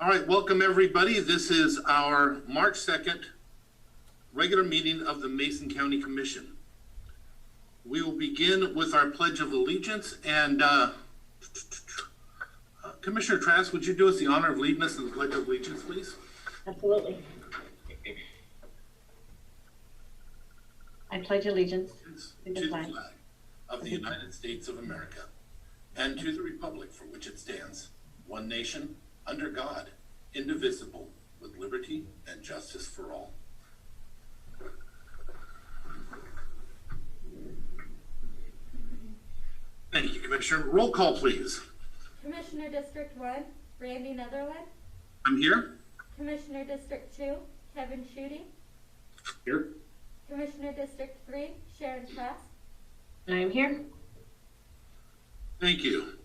All right, welcome everybody. This is our March 2nd regular meeting of the Mason County Commission. We will begin with our Pledge of Allegiance, and Commissioner Trask, would you do us the honor of leading us in the Pledge of Allegiance, please? Absolutely. I pledge allegiance to the flag of the United States of America and to the republic for which it stands, one nation, under God, indivisible, with liberty and justice for all. Thank you, Commissioner. Roll call, please. Commissioner District 1, Randy Netherland. I'm here. Commissioner District 2, Kevin Schutte. Here. Commissioner District 3, Sharon Trask. I am here. Thank you.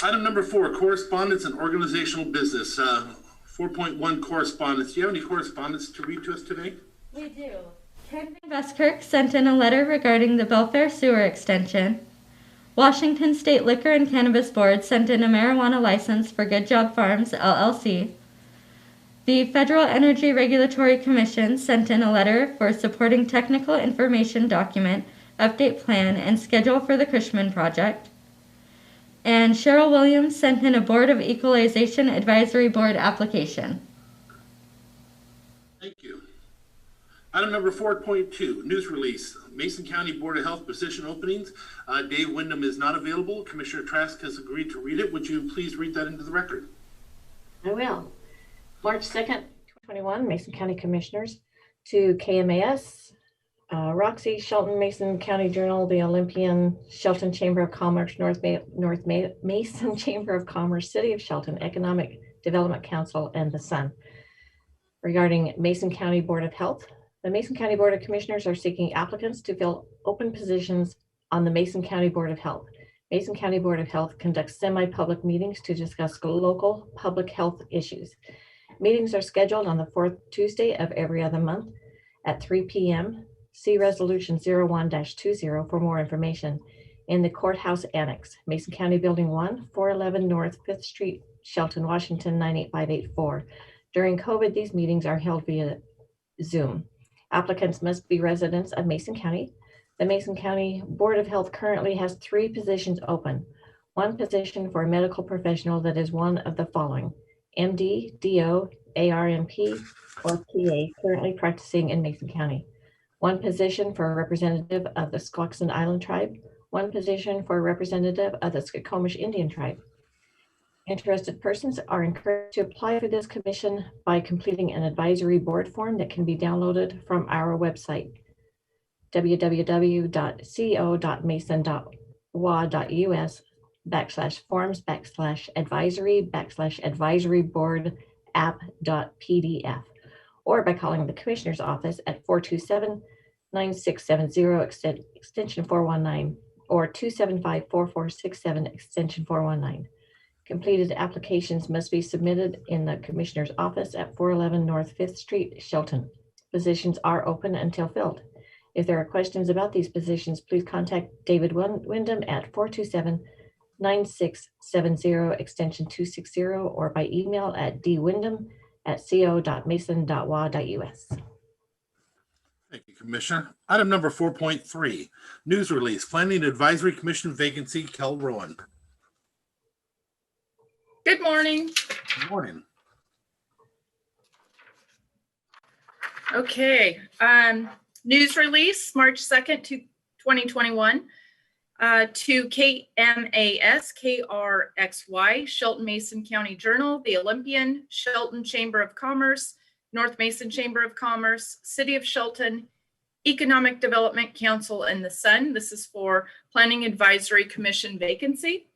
Item number 4, correspondence and organizational business. 4.1 correspondence. Do you have any correspondence to read to us today? We do. Ken Vestkirk sent in a letter regarding the Belfair Sewer Extension. Washington State Liquor and Cannabis Board sent in a marijuana license for Good Job Farms, LLC. The Federal Energy Regulatory Commission sent in a letter for supporting technical information document, update plan, and schedule for the Cushman project. And Cheryl Williams sent in a Board of Equalization Advisory Board application. Thank you. Item number 4.2, news release. Mason County Board of Health position openings. Dave Wyndham is not available. Commissioner Trask has agreed to read it. Would you please read that into the record? I will. March 2nd, 2021, Mason County Commissioners to KMAS, Roxy, Shelton, Mason County Journal, the Olympian, Shelton Chamber of Commerce, Mason Chamber of Commerce, City of Shelton, Economic Development Council, and the Sun. Regarding Mason County Board of Health, the Mason County Board of Commissioners are seeking applicants to fill open positions on the Mason County Board of Health. Mason County Board of Health conducts semi-public meetings to discuss local public health issues. Meetings are scheduled on the 4th Tuesday of every other month at 3 p.m. See Resolution 01-20 for more information. In the Courthouse Annex, Mason County Building 1, 411 North 5th Street, Shelton, Washington, 98584. During COVID, these meetings are held via Zoom. Applicants must be residents of Mason County. The Mason County Board of Health currently has 3 positions open. One position for a medical professional that is one of the following: MD, DO, ARNP, or PA, currently practicing in Mason County. One position for a representative of the Squaxin Island Tribe. One position for a representative of the Skokomish Indian Tribe. Interested persons are encouraged to apply for this commission by completing an advisory board form that can be downloaded from our website, www.co.mason.wa.us/forms/advisory board app.pdf, or by calling the Commissioner's Office at 427-9670 extension 419 or 275-4467 extension 419. Completed applications must be submitted in the Commissioner's Office at 411 North 5th Street, Shelton. Positions are open until filled. If there are questions about these positions, please contact David Wyndham at 427-9670 extension 260 or by email at dwyndham@co.mason.wa.us. Thank you, Commissioner. Item number 4.3, news release. Planning Advisory Commission vacancy, Kel Rowan. Good morning. Good morning. Okay. News release, March 2nd, 2021, to KMAS, KRXY, Shelton Mason County Journal, the Olympian, Shelton Chamber of Commerce, North Mason Chamber of Commerce, City of Shelton, Economic Development Council, and the Sun. This is for Planning Advisory Commission vacancy.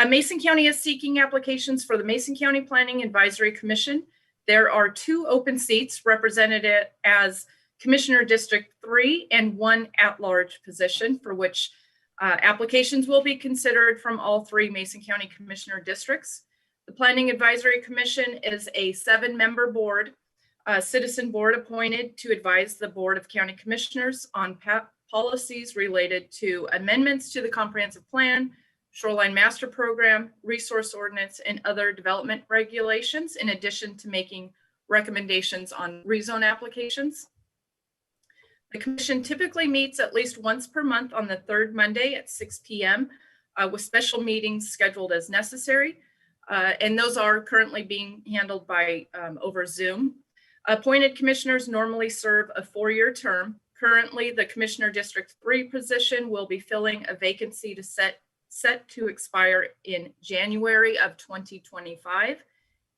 Mason County is seeking applications for the Mason County Planning Advisory Commission. There are 2 open seats represented as Commissioner District 3 and 1 at-large position, for which applications will be considered from all 3 Mason County Commissioner districts. The Planning Advisory Commission is a 7-member board, citizen board appointed to advise the Board of County Commissioners on policies related to amendments to the comprehensive plan, Shoreline Master Program, Resource Ordinance, and other development regulations, in addition to making recommendations on rezone applications. The commission typically meets at least once per month on the third Monday at 6 p.m. With special meetings scheduled as necessary. And those are currently being handled by over Zoom. Appointed commissioners normally serve a 4-year term. Currently, the Commissioner District 3 position will be filling a vacancy to set to expire in January of 2025.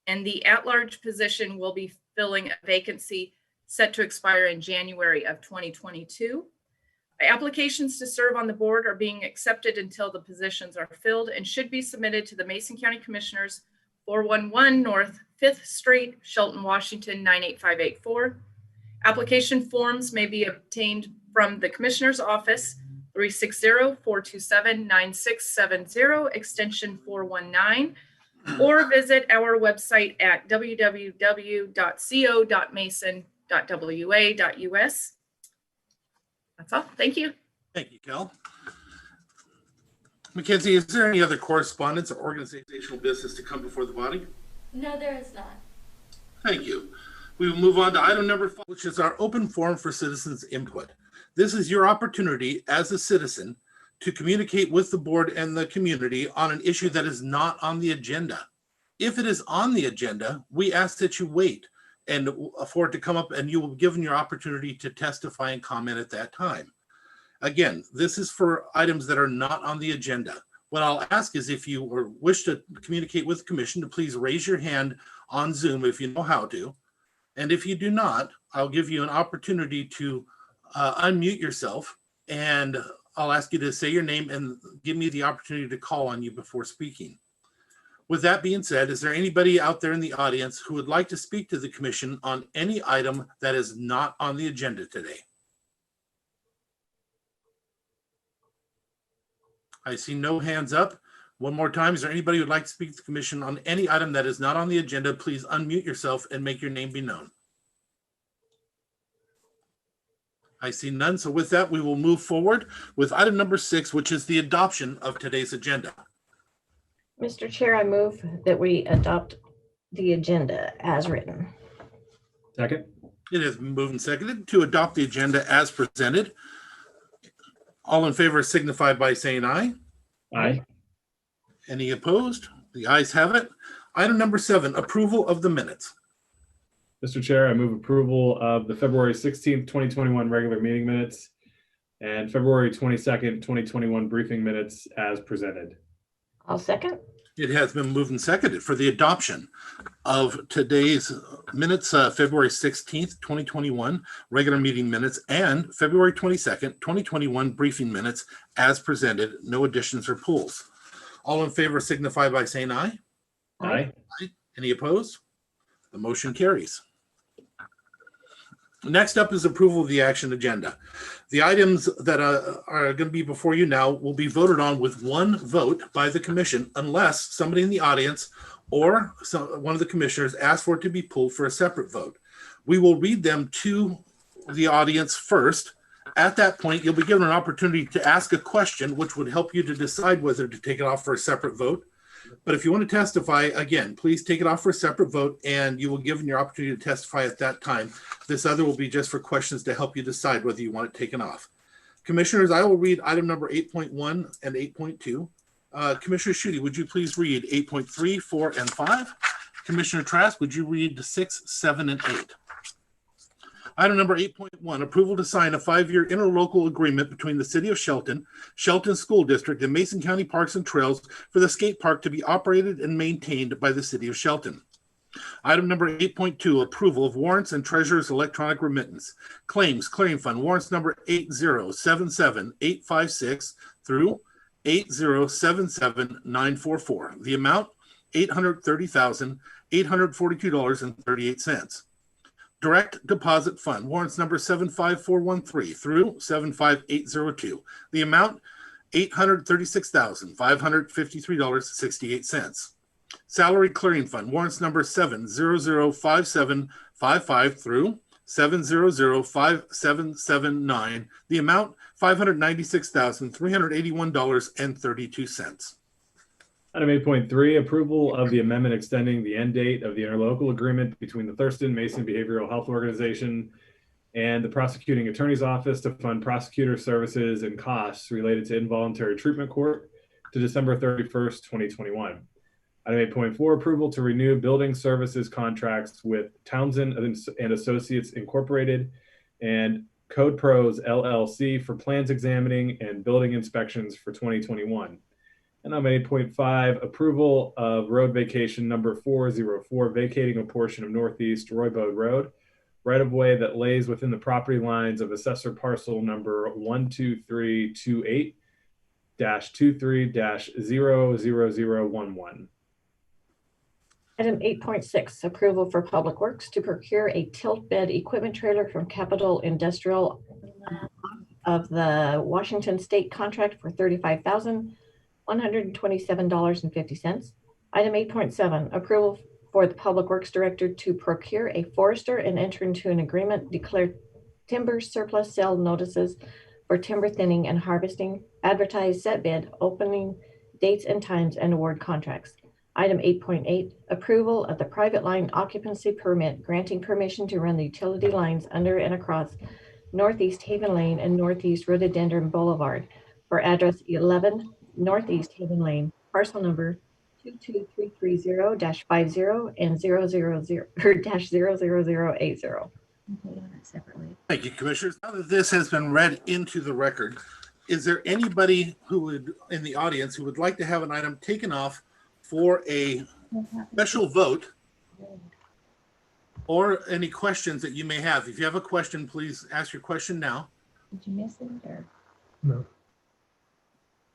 And the at-large position will be filling a vacancy set to expire in January of 2022. Applications to serve on the board are being accepted until the positions are filled and should be submitted to the Mason County Commissioners, 411 North 5th Street, Shelton, Washington, 98584. Application forms may be obtained from the Commissioner's Office, 360-427-9670, extension 419, or visit our website at www.co.mason.wa.us. That's all. Thank you. Thank you, Kel. Mackenzie, is there any other correspondence or organizational business to come before the body? No, there is not. Thank you. We will move on to item number 5, which is our open forum for citizens input. This is your opportunity as a citizen to communicate with the board and the community on an issue that is not on the agenda. If it is on the agenda, we ask that you wait and for it to come up, and you will be given your opportunity to testify and comment at that time. Again, this is for items that are not on the agenda. What I'll ask is if you wish to communicate with the commission to please raise your hand on Zoom if you know how to. And if you do not, I'll give you an opportunity to unmute yourself, and I'll ask you to say your name and give me the opportunity to call on you before speaking. With that being said, is there anybody out there in the audience who would like to speak to the commission on any item that is not on the agenda today? I see no hands up. One more time, is there anybody who would like to speak to the commission on any item that is not on the agenda? Please unmute yourself and make your name be known. I see none. So with that, we will move forward with item number 6, which is the adoption of today's agenda. Mr. Chair, I move that we adopt the agenda as written. Second. It has been moved and seconded to adopt the agenda as presented. All in favor signify by saying aye. Aye. Any opposed? The ayes have it. Item number 7, approval of the minutes. Mr. Chair, I move approval of the February 16th, 2021 regular meeting minutes and February 22nd, 2021 briefing minutes as presented. I'll second. It has been moved and seconded for the adoption of today's minutes, February 16th, 2021 regular meeting minutes and February 22nd, 2021 briefing minutes as presented. No additions or pulls. All in favor signify by saying aye. Aye. Any opposed? The motion carries. Next up is approval of the action agenda. The items that are going to be before you now will be voted on with one vote by the commission unless somebody in the audience or one of the commissioners asks for it to be pulled for a separate vote. We will read them to the audience first. At that point, you'll be given an opportunity to ask a question, which would help you to decide whether to take it off for a separate vote. But if you want to testify, again, please take it off for a separate vote and you will give your opportunity to testify at that time. This other will be just for questions to help you decide whether you want it taken off. Commissioners, I will read item number 8.1 and 8.2. Commissioner Schutte, would you please read 8.3, 4, and 5? Commissioner Trask, would you read 6, 7, and 8? Item number 8.1, approval to sign a 5-year interlocal agreement between the City of Shelton, Shelton School District, and Mason County Parks and Trails for the skate park to be operated and maintained by the City of Shelton. Item number 8.2, approval of warrants and treasurer's electronic remittance. Claims, clearing fund, warrants number 8077856 through 8077944. The amount, $830,842.38. Direct Deposit Fund, warrants number 75413 through 75802. The amount, $836,553.68. Salary Clearing Fund, warrants number 7005755 through 7005779. The amount, $596,381.32. Item 8.3, approval of the amendment extending the end date of the interlocal agreement between the Thurston Mason Behavioral Health Organization and the Prosecuting Attorney's Office to fund prosecutor services and costs related to involuntary treatment court to December 31st, 2021. Item 8.4, approval to renew building services contracts with Townsend and Associates Incorporated and Code Pros LLC for plans examining and building inspections for 2021. And item 8.5, approval of road vacation number 404, vacating a portion of Northeast Roybode Road, right-of-way that lays within the property lines of assessor parcel number 12328-23-000011. Item 8.6, approval for Public Works to procure a tilt bed equipment trailer from Capital Industrial of the Washington State contract for $35,127.50. Item 8.7, approval for the Public Works Director to procure a forester and enter into an agreement, declare timber surplus sale notices for timber thinning and harvesting, advertise, set bid, opening dates and times, and award contracts. Item 8.8, approval of the private line occupancy permit granting permission to run the utility lines under and across Northeast Haven Lane and Northeast Rhododendron Boulevard for address 11 Northeast Haven Lane, parcel number 22330-50 and 000-00080. Thank you, Commissioners. Now that this has been read into the record, is there anybody who would, in the audience, who would like to have an item taken off for a special vote, or any questions that you may have? If you have a question, please ask your question now. Did you miss it or? No.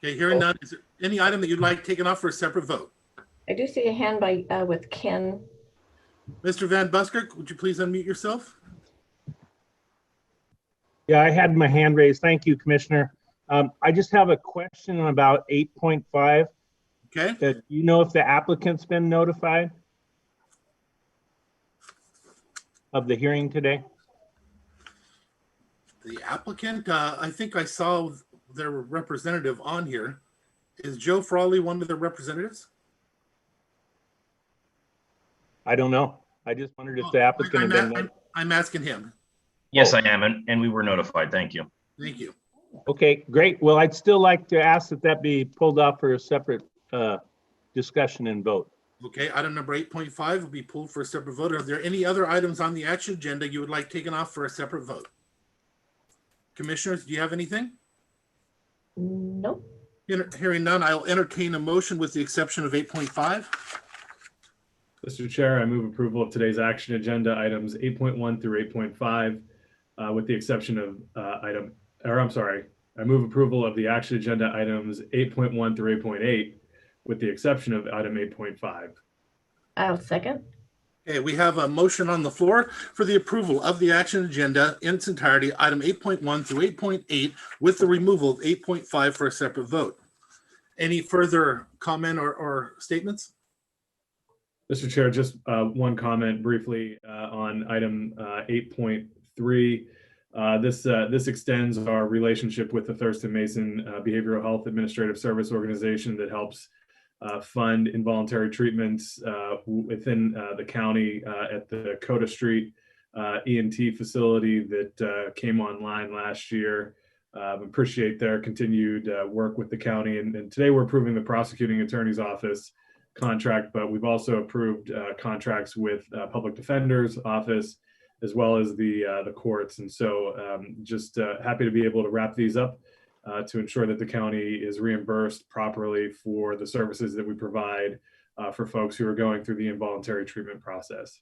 Okay, hearing none, is there any item that you'd like taken off for a separate vote? I do see a hand by with Ken. Mr. Van Buskirk, would you please unmute yourself? Yeah, I had my hand raised. Thank you, Commissioner. I just have a question about 8.5. Okay. Do you know if the applicant's been notified of the hearing today? The applicant, I think I saw their representative on here. Is Joe Frawley one of the representatives? I don't know. I just wondered if the applicant had been notified. I'm asking him. Yes, I am, and we were notified. Thank you. Thank you. Okay, great. Well, I'd still like to ask that be pulled off for a separate discussion and vote. Okay, item number 8.5 will be pulled for a separate vote. Are there any other items on the action agenda you would like taken off for a separate vote? Commissioners, do you have anything? Nope. Hearing none, I'll entertain a motion with the exception of 8.5. Mr. Chair, I move approval of today's action agenda items 8.1 through 8.5 with the exception of I move approval of the action agenda items 8.1 through 8.8 with the exception of item 8.5. I'll second. Okay, we have a motion on the floor for the approval of the action agenda in its entirety, item 8.1 through 8.8, with the removal of 8.5 for a separate vote. Any further comment or statements? Mr. Chair, just one comment briefly on item 8.3. This extends our relationship with the Thurston Mason Behavioral Health Administrative Service Organization that helps fund involuntary treatments within the county at the Coda Street ENT facility that came online last year. Appreciate their continued work with the county. And today we're approving the Prosecuting Attorney's Office contract, but we've also approved contracts with Public Defender's Office as well as the courts. And so just happy to be able to wrap these up to ensure that the county is reimbursed properly for the services that we provide for folks who are going through the involuntary treatment process.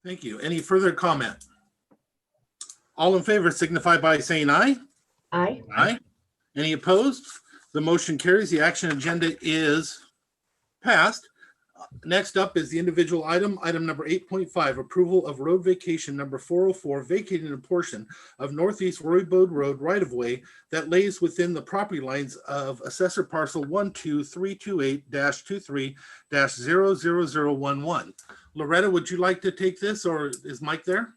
Thank you. Any further comment? All in favor signify by saying aye. Aye. Aye. Any opposed? The motion carries. The action agenda is passed. Next up is the individual item number 8.5, approval of road vacation number 404, vacating a portion of Northeast Roybode Road right-of-way that lays within the property lines of assessor parcel 12328-23-00011. Loretta, would you like to take this, or is Mike there?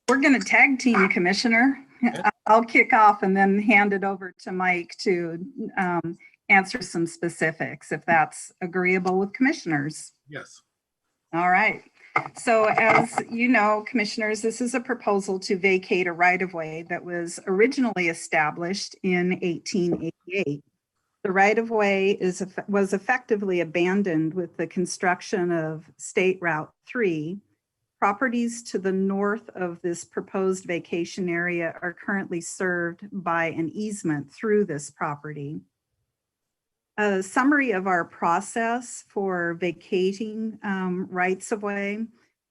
We're going to tag team, Commissioner. Okay. I'll kick off and then hand it over to Mike to answer some specifics, if that's agreeable with commissioners. Yes. All right. So as you know, commissioners, this is a proposal to vacate a right-of-way that was originally established in 1888. The right-of-way was effectively abandoned with the construction of State Route 3. Properties to the north of this proposed vacation area are currently served by an easement through this property. A summary of our process for vacating rights of way.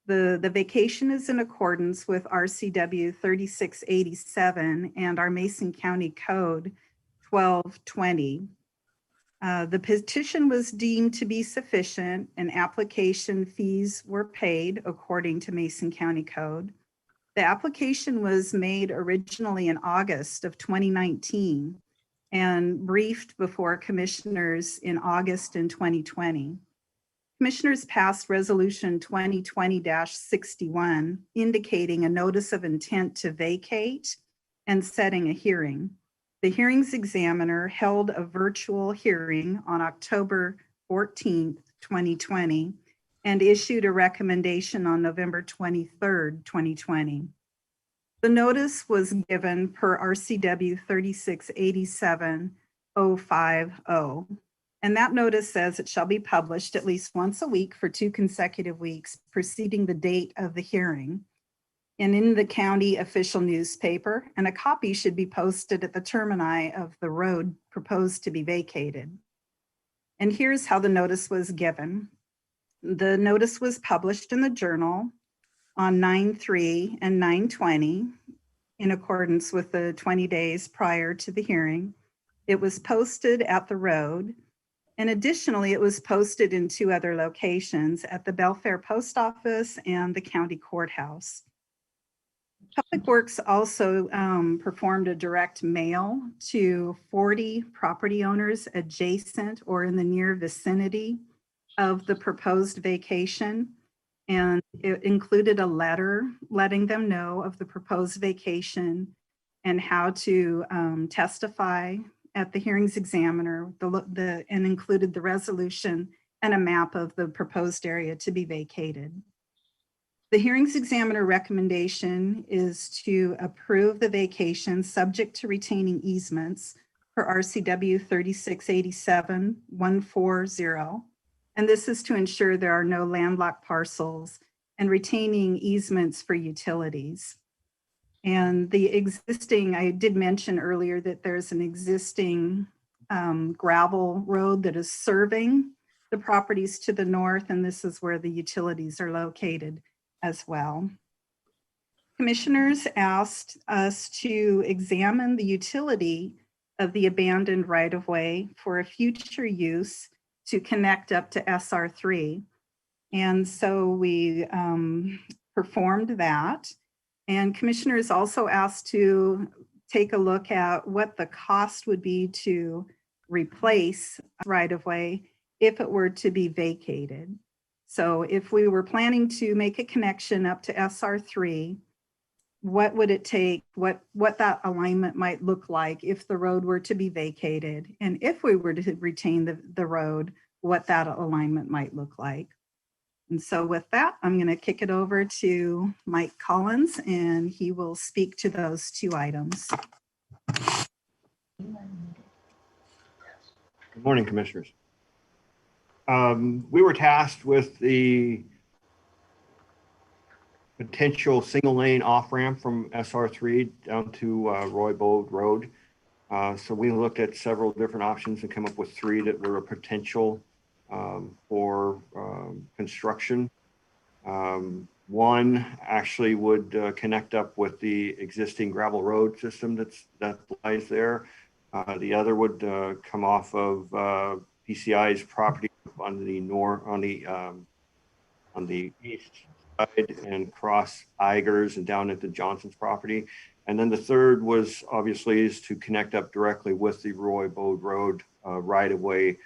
The vacation is in accordance with RCW 3687 and our Mason County Code 1220. The petition was deemed to be sufficient and application fees were paid according to Mason County Code. The application was made originally in August of 2019 and briefed before commissioners in August in 2020. Commissioners passed Resolution 2020-61 indicating a notice of intent to vacate and setting a hearing. The hearings examiner held a virtual hearing on October 14th, 2020, and issued a recommendation on November 23rd, 2020. The notice was given per RCW 3687-050, and that notice says it shall be published at least once a week for 2 consecutive weeks preceding the date of the hearing, and in the county official newspaper, and a copy should be posted at the termini of the road proposed to be vacated. And here's how the notice was given. The notice was published in the Journal on 9/3 and 9/20 in accordance with the 20 days prior to the hearing. It was posted at the road, and additionally, it was posted in 2 other locations at the Belfair Post Office and the county courthouse. Public Works also performed a direct mail to 40 property owners adjacent or in the near vicinity of the proposed vacation. And it included a letter letting them know of the proposed vacation and how to testify at the hearings examiner, and included the resolution and a map of the proposed area to be vacated. The hearings examiner recommendation is to approve the vacation subject to retaining easements for RCW 3687-140. And this is to ensure there are no landlocked parcels and retaining easements for utilities. And the existing, I did mention earlier that there's an existing gravel road that is serving the properties to the north, and this is where the utilities are located as well. Commissioners asked us to examine the utility of the abandoned right-of-way for a future use to connect up to SR3. And so we performed that. And commissioners also asked to take a look at what the cost would be to replace right-of-way if it were to be vacated. So if we were planning to make a connection up to SR3, what would it take, what that alignment might look like if the road were to be vacated, and if we were to retain the road, what that alignment might look like. And so with that, I'm going to kick it over to Mike Collins, and he will speak to those 2 items. Good morning, commissioners. We were tasked with the potential single lane off ramp from SR3 down to Roy Bode Road. So we looked at several different options and came up with 3 that were a potential for construction. One actually would connect up with the existing gravel road system that lies there. The other would come off of PCI's property on the east side and cross Eigers and down into Johnson's property. And then the third was obviously is to connect up directly with the Roy Bode Road right of way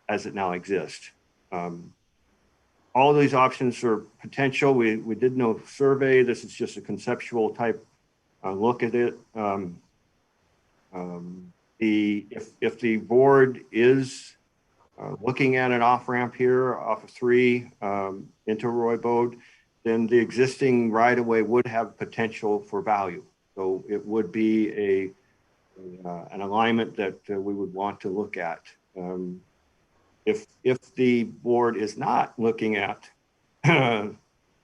as it now exists. All of these options are potential. We did no survey. This is just a conceptual type look at it. if the board is looking at an off-ramp here off of 3 into Roy Bode, then the existing right-of-way would have potential for value. So it would be an alignment that we would want to look at. If the board is not looking at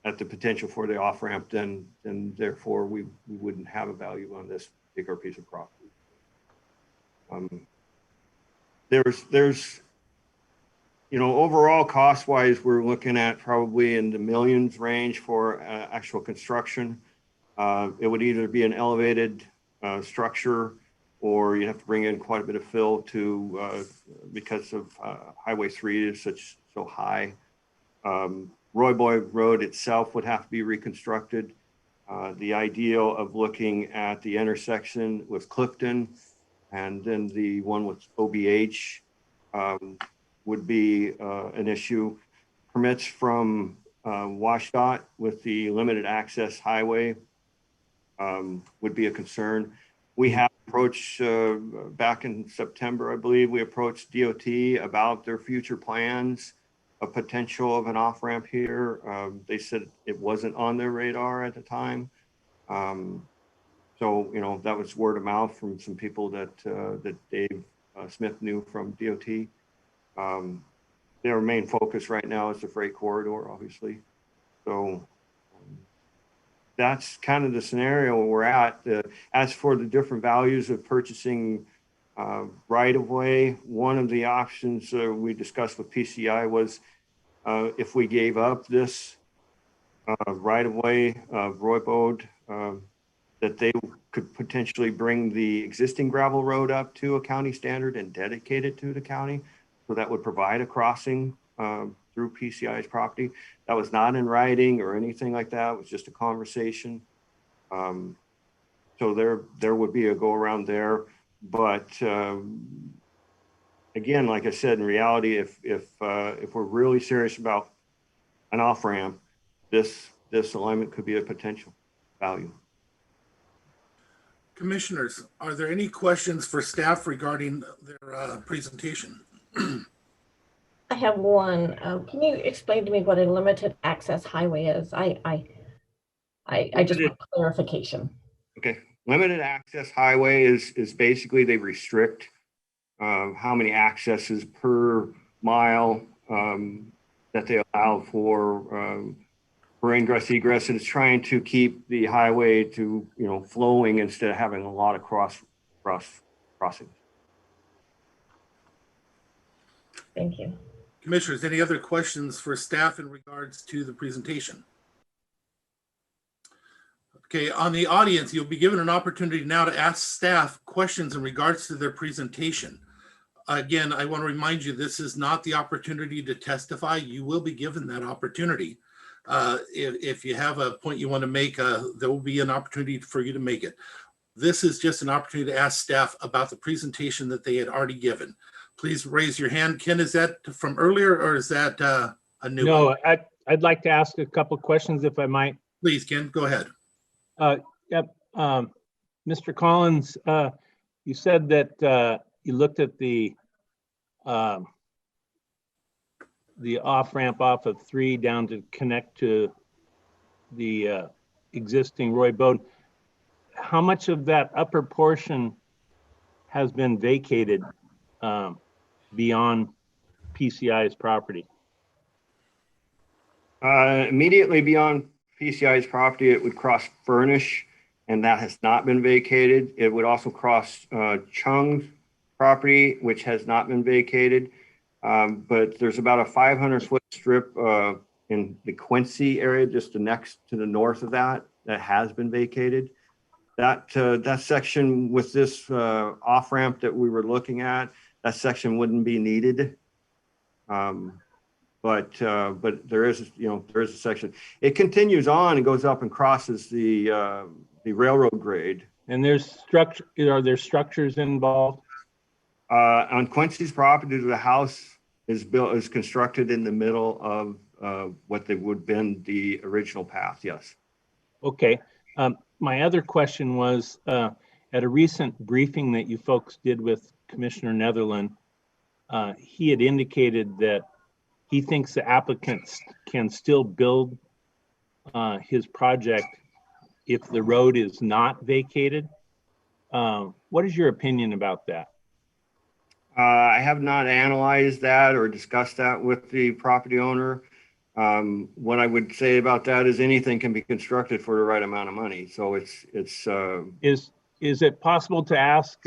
at the potential for the off-ramp, then therefore we wouldn't have a value on this particular piece of property. There's overall cost-wise, we're looking at probably in the millions range for actual construction. It would either be an elevated structure, or you have to bring in quite a bit of fill to because of Highway 3 is so high. Roy Bode Road itself would have to be reconstructed. The ideal of looking at the intersection with Clifton and then the one with OBH would be an issue. Permits from WashDOT with the limited access highway would be a concern. We have approached, back in September, I believe, we approached DOT about their future plans, a potential of an off-ramp here. They said it wasn't on their radar at the time. So, that was word of mouth from some people that Dave Smith knew from DOT. Their main focus right now is the freight corridor, obviously. So that's kind of the scenario we're at. As for the different values of purchasing right-of-way, one of the options we discussed with PCI was if we gave up this right-of-way of Roy Bode, that they could potentially bring the existing gravel road up to a county standard and dedicate it to the county. So that would provide a crossing through PCI's property. That was not in writing or anything like that. It was just a conversation. So there would be a go around there. But again, like I said, in reality, if we're really serious about an off-ramp, this alignment could be a potential value. Commissioners, are there any questions for staff regarding their presentation? I have one. Can you explain to me what a limited access highway is? I just want clarification. Okay, limited access highway is basically they restrict how many accesses per mile that they allow for ingress egress, and it's trying to keep the highway to flowing instead of having a lot of crossings. Thank you. Commissioners, any other questions for staff in regards to the presentation? Okay, on the audience, you'll be given an opportunity now to ask staff questions in regards to their presentation. Again, I want to remind you, this is not the opportunity to testify. You will be given that opportunity. If you have a point you want to make, there will be an opportunity for you to make it. This is just an opportunity to ask staff about the presentation that they had already given. Please raise your hand. Ken, is that from earlier or is that a new one? No, I'd like to ask a couple questions if I might. Please, Ken, go ahead. Yep. Mr. Collins, you said that you looked at the off-ramp off of 3 down to connect to the existing Roy Bode. How much of that upper portion has been vacated beyond PCI's property? Immediately beyond PCI's property, it would cross Furnish, and that has not been vacated. It would also cross Chung's property, which has not been vacated. But there's about a 500-foot strip in the Quincy area, just next to the north of that has been vacated. That section with this off-ramp that we were looking at, that section wouldn't be needed. But there is a section. It continues on and goes up and crosses the railroad grade. And are there structures involved? On Quincy's property, the house is constructed in the middle of what they would have been the original path. Yes. Okay. My other question was, at a recent briefing that you folks did with Commissioner Netherland, he had indicated that he thinks the applicants can still build his project if the road is not vacated. What is your opinion about that? I have not analyzed that or discussed that with the property owner. What I would say about that is anything can be constructed for the right amount of money. So Is it possible to ask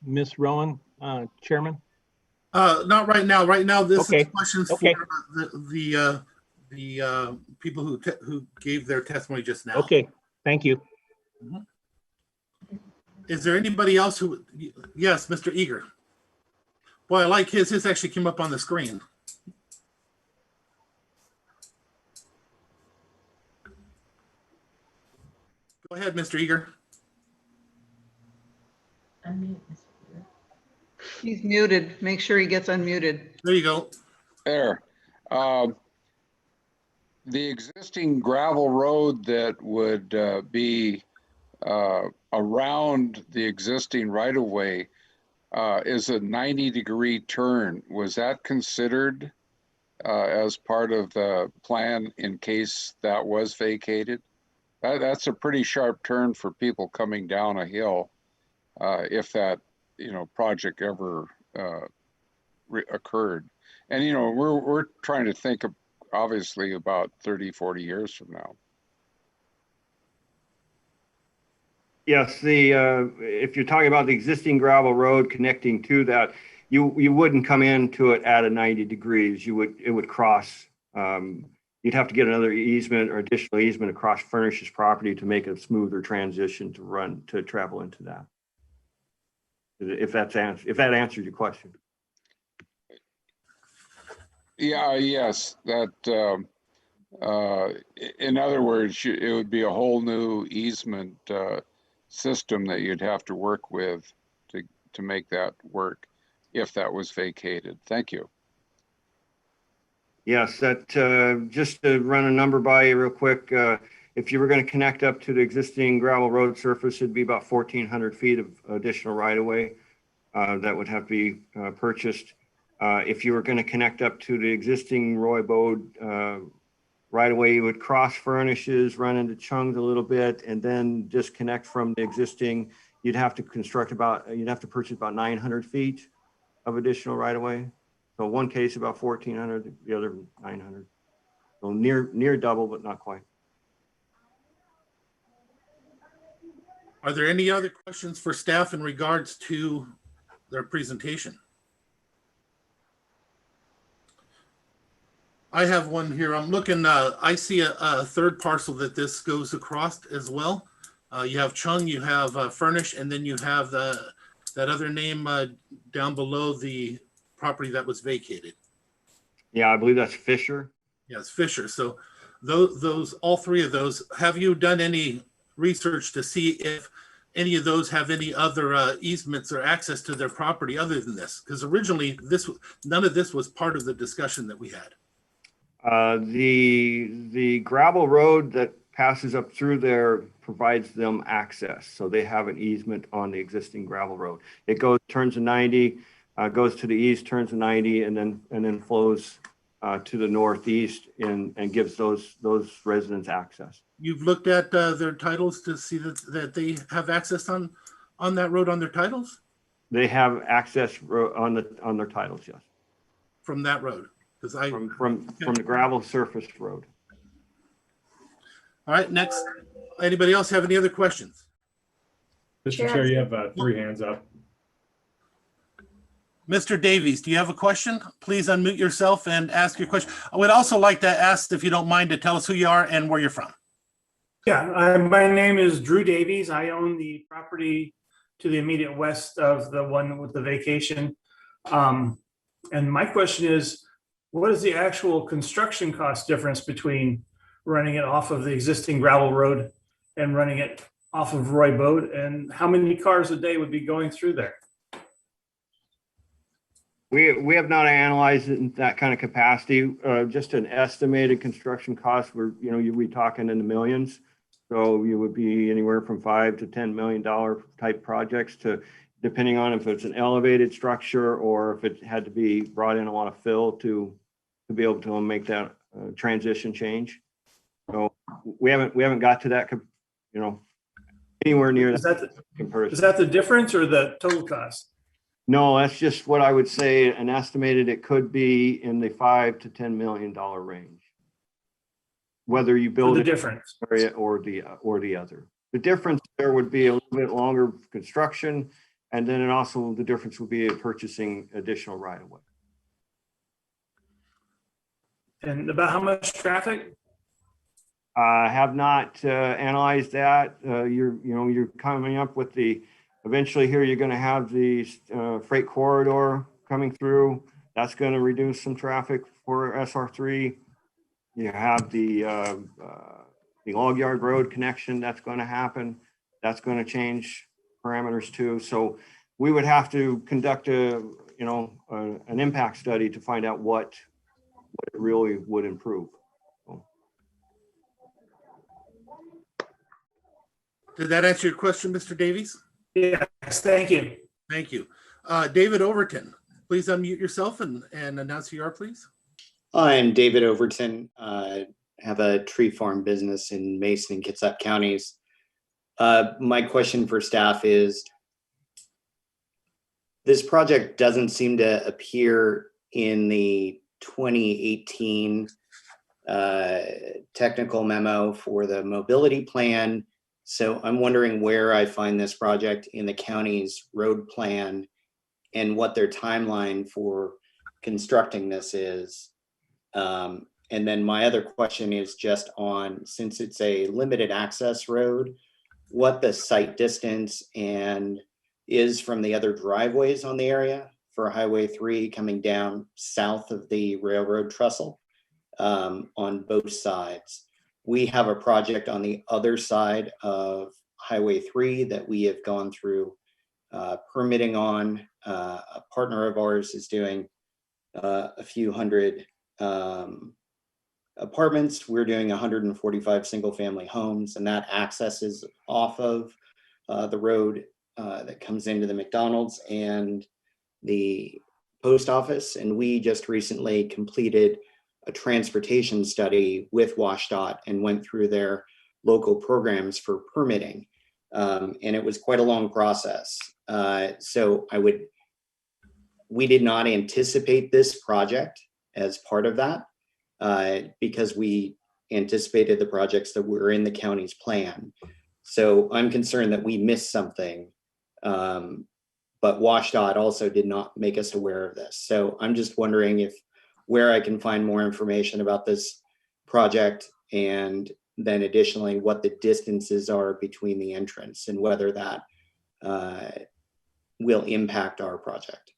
Ms. Rowan, Chairman? Not right now. Right now, this Okay. is questions Okay. for the people who gave their testimony just now. Okay, thank you. Is there anybody else who? Yes, Mr. Eager. Boy, I like his. His actually came up on the screen. Go ahead, Mr. Eager. He's muted. Make sure he gets unmuted. There you go. There. The existing gravel road that would be around the existing right-of-way is a 90-degree turn. Was that considered as part of the plan in case that was vacated? That's a pretty sharp turn for people coming down a hill if that, project ever occurred. And, we're trying to think of, obviously, about 30, 40 years from now. yes, if you're talking about the existing gravel road connecting to that, you wouldn't come into it at a 90 degrees. It would cross. You'd have to get another easement or additional easement across Furnish's property to make a smoother transition to travel into that. If that answers your question. Yeah, yes, that, in other words, it would be a whole new easement system that you'd have to work with to make that work if that was vacated. Thank you. Yes, that just to run a number by you real quick, if you were going to connect up to the existing gravel road surface, it'd be about 1,400 feet of additional right-of-way that would have to be purchased. If you were going to connect up to the existing Roy Bode right-of-way, you would cross Furnish's, run into Chung's a little bit, and then disconnect from the existing. You'd have to purchase about 900 feet of additional right-of-way. So one case about 1,400, the other 900. So near double, but not quite. Are there any other questions for staff in regards to their presentation? I have one here. I'm looking, I see a third parcel that this goes across as well. You have Chung, you have Furnish, and then you have that other name down below the property that was vacated. Yeah, I believe that's Fisher. Yes, Fisher. So those all three of those, have you done any research to see if any of those have any other easements or access to their property other than this? Because originally none of this was part of the discussion that we had. The gravel road that passes up through there provides them access. So they have an easement on the existing gravel road. It turns a 90, goes to the east, turns a 90, and then flows to the northeast and gives those residents access. You've looked at their titles to see that they have access on that road on their titles? They have access on their titles, yes. From that road? From the gravel surface road. All right, next. Anybody else have any other questions? Mr. Chair, you have 3 hands up. Mr. Davies, do you have a question? Please unmute yourself and ask your question. I would also like to ask, if you don't mind, to tell us who you are and where you're from. Yeah, my name is Drew Davies. I own the property to the immediate west of the one with the vacation. And my question is, what is the actual construction cost difference between running it off of the existing gravel road and running it off of Roy Bode? And how many cars a day would be going through there? We have not analyzed it in that kind of capacity. Just an estimated construction cost. We're talking in the millions. So you would be anywhere from $5 to $10 million type projects to, depending on if it's an elevated structure or if it had to be brought in a lot of fill to be able to make that transition change. So we haven't got to that, anywhere near Is that that comparison. is that the difference or the total cost? No, that's just what I would say, an estimated, it could be in the $5 to $10 million range. Whether you For build the it difference. area or the other. The difference there would be a little bit longer construction, and then the difference would be purchasing additional right of way. And about how much traffic? I have not analyzed that. You're coming up with eventually here you're going to have the freight corridor coming through. That's going to reduce some traffic for SR3. You have the log yard road connection that's going to happen. That's going to change parameters too. So we would have to conduct an impact study to find out what it really would improve. Did that answer your question, Mr. Davies? Yes, thank you. Thank you. David Overton, please unmute yourself and announce who you are, please. I'm David Overton. I have a tree farm business in Mason and Kitsap counties. My question for staff is, this project doesn't seem to appear in the 2018 technical memo for the mobility plan. So I'm wondering where I find this project in the county's road plan and what their timeline for constructing this is. And then my other question is just on, since it's a limited access road, what the site distance and is from the other driveways on the area for Highway 3 coming down south of the railroad trestle on both sides. We have a project on the other side of Highway 3 that we have gone through permitting on. A partner of ours is doing a few hundred apartments. We're doing 145 single family homes, and that accesses off of the road that comes into the McDonald's and the post office. And we just recently completed a transportation study with WashDOT and went through their local programs for permitting. And it was quite a long process. So we did not anticipate this project as part of that because we anticipated the projects that were in the county's plan. So I'm concerned that we missed something, but WashDOT also did not make us aware of this. So I'm just wondering where I can find more information about this project, and then additionally what the distances are between the entrance and whether that will impact our project.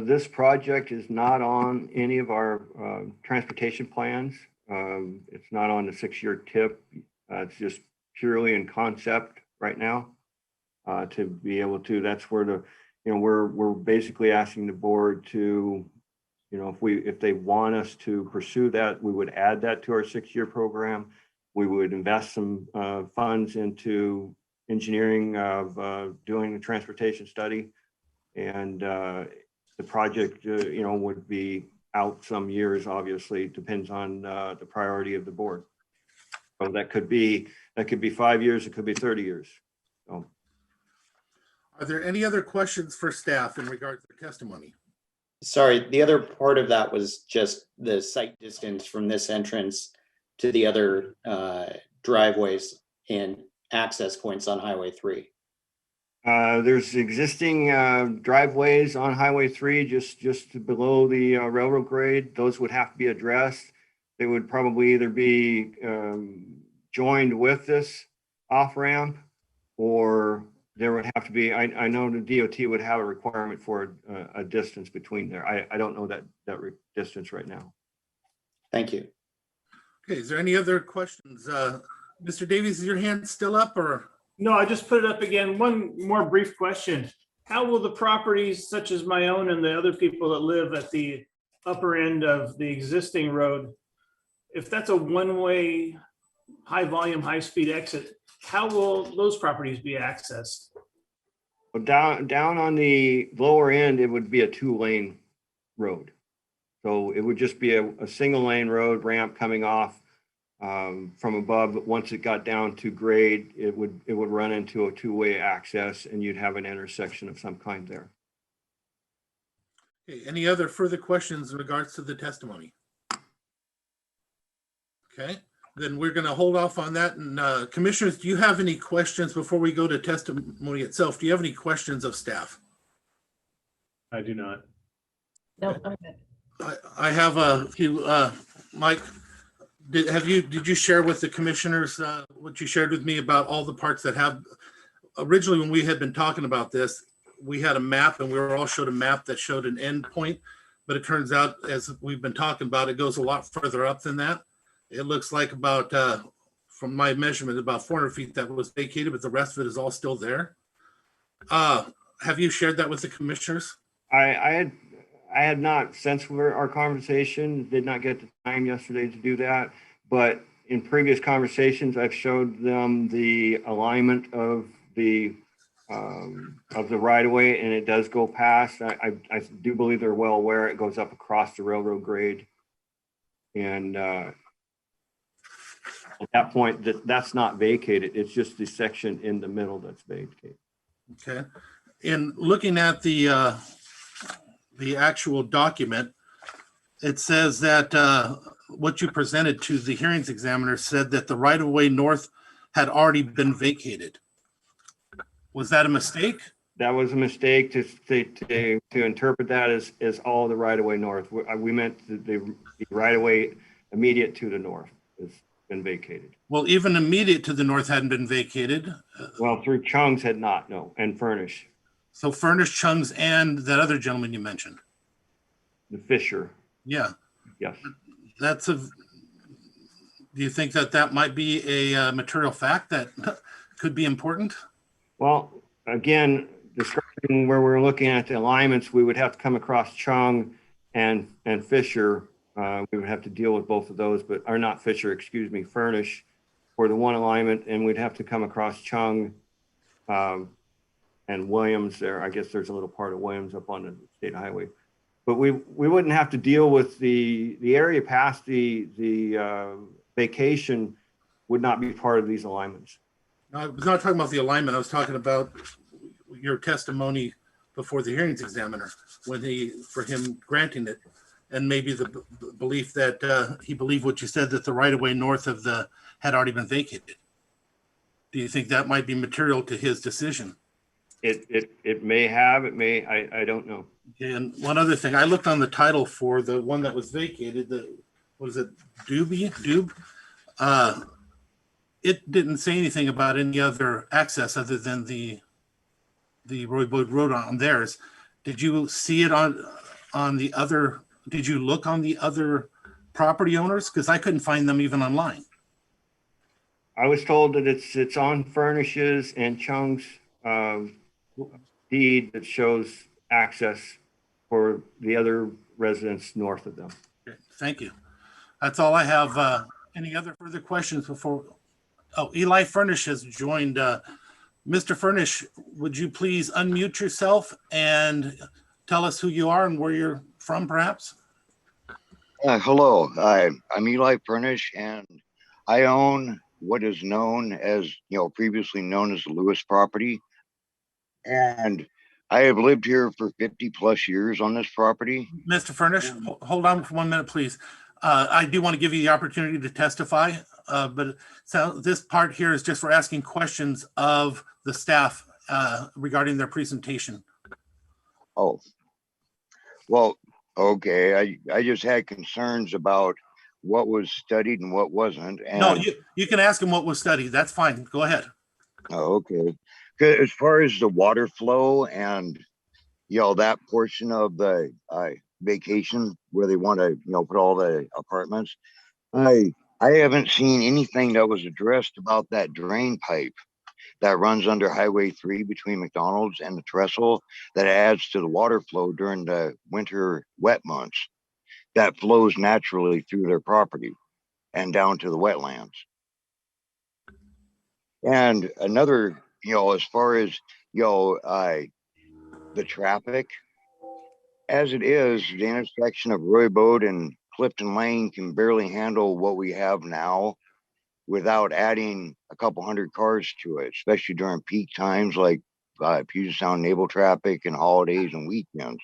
This project is not on any of our transportation plans. It's not on the 6-year tip. It's just purely in concept right now to be able to, that's where we're basically asking the board to, if they want us to pursue that, we would add that to our 6-year program. We would invest some funds into engineering of doing the transportation study, and the project, would be out some years. Obviously, depends on the priority of the board. So that could be 5 years. It could be 30 years. So. Are there any other questions for staff in regards to the testimony? Sorry, the other part of that was just the site distance from this entrance to the other driveways and access points on Highway 3. There's existing driveways on Highway 3 just below the railroad grade. Those would have to be addressed. They would probably either be joined with this off-ramp, or there would have to be, I know the DOT would have a requirement for a distance between there. I don't know that distance right now. Thank you. Okay, is there any other questions? Mr. Davies, is your hand still up, or? No, I just put it up again. One more brief question. How will the properties such as my own and the other people that live at the upper end of the existing road, if that's a one-way high volume, high speed exit, how will those properties be accessed? But down on the lower end, it would be a 2-lane road. So it would just be a single lane road ramp coming off from above. But once it got down to grade, it would run into a 2-way access, and you'd have an intersection of some kind there. Okay, any other further questions in regards to the testimony? Okay, then we're going to hold off on that. And commissioners, do you have any questions before we go to testimony itself? Do you have any questions of staff? I do not. No, I'm good. I have a few. Mike, did you share with the commissioners what you shared with me about all the parts that have? Originally, when we had been talking about this, we had a map, and we were all showed a map that showed an end point. But it turns out, as we've been talking about, it goes a lot further up than that. It looks like about, from my measurement, about 400 feet that was vacated, but the rest of it is all still there. Have you shared that with the commissioners? I had not, since our conversation, did not get the time yesterday to do that. But in previous conversations, I've showed them the alignment of the right of way, and it does go past. I do believe they're well aware it goes up across the railroad grade. And at that point, that's not vacated. It's just the section in the middle that's vacated. Okay. In looking at the actual document, it says that what you presented to the hearings examiner said that the right-of-way north had already been vacated. Was that a mistake? That was a mistake to interpret that as all the right-of-way north. We meant the right-of-way immediate to the north has been vacated. Well, even immediate to the north hadn't been vacated. Well, through Chung's had not, no, and Furnish. So Furnish, Chung's, and that other gentleman you mentioned. The Fisher. Yeah. Yes. Do you think that might be a material fact that could be important? Well, again, describing where we're looking at the alignments, we would have to come across Chung and Fisher. We would have to deal with both of those, or not Fisher, excuse me, Furnish for the one alignment, and we'd have to come across Chung and Williams there. I guess there's a little part of Williams up on the state highway. But we wouldn't have to deal with the area past the vacation would not be part of these alignments. I was not talking about the alignment. I was talking about your testimony before the hearings examiner for him granting it, and maybe the belief that he believed what you said, that the right-of-way north of had already been vacated. Do you think that might be material to his decision? It may have, it may, I don't know. Okay, and one other thing, I looked on the title for the one that was vacated, was it Doob? It didn't say anything about any other access other than the Roy Boyd Road on theirs. Did you see it on the other, did you look on the other property owners? Because I couldn't find them even online. I was told that it's on Furnish's and Chung's deed that shows access for the other residents north of them. Okay, thank you. That's all I have. Any other further questions before? Oh, Eli Furnish has joined. Mr. Furnish, would you please unmute yourself and tell us who you are and where you're from, perhaps? Hello, I'm Eli Furnish, and I own what is known as, previously known as the Lewis property. And I have lived here for 50 plus years on this property. Mr. Furnish, hold on for 1 minute, please. I do want to give you the opportunity to testify, but so this part here is just for asking questions of the staff regarding their presentation. Oh, well, okay. I just had concerns about what was studied and what wasn't. And no, you can ask them what was studied. That's fine. Go ahead. Oh, okay. As far as the water flow and, that portion of the vacation where they want to, put all the apartments, I haven't seen anything that was addressed about that drain pipe that runs under Highway 3 between McDonald's and the trestle that adds to the water flow during the winter wet months that flows naturally through their property and down to the wetlands. And another, as far as, the traffic, as it is, the intersection of Roy Boat and Clifton Lane can barely handle what we have now without adding a couple hundred cars to it, especially during peak times like Puget Sound naval traffic and holidays and weekends,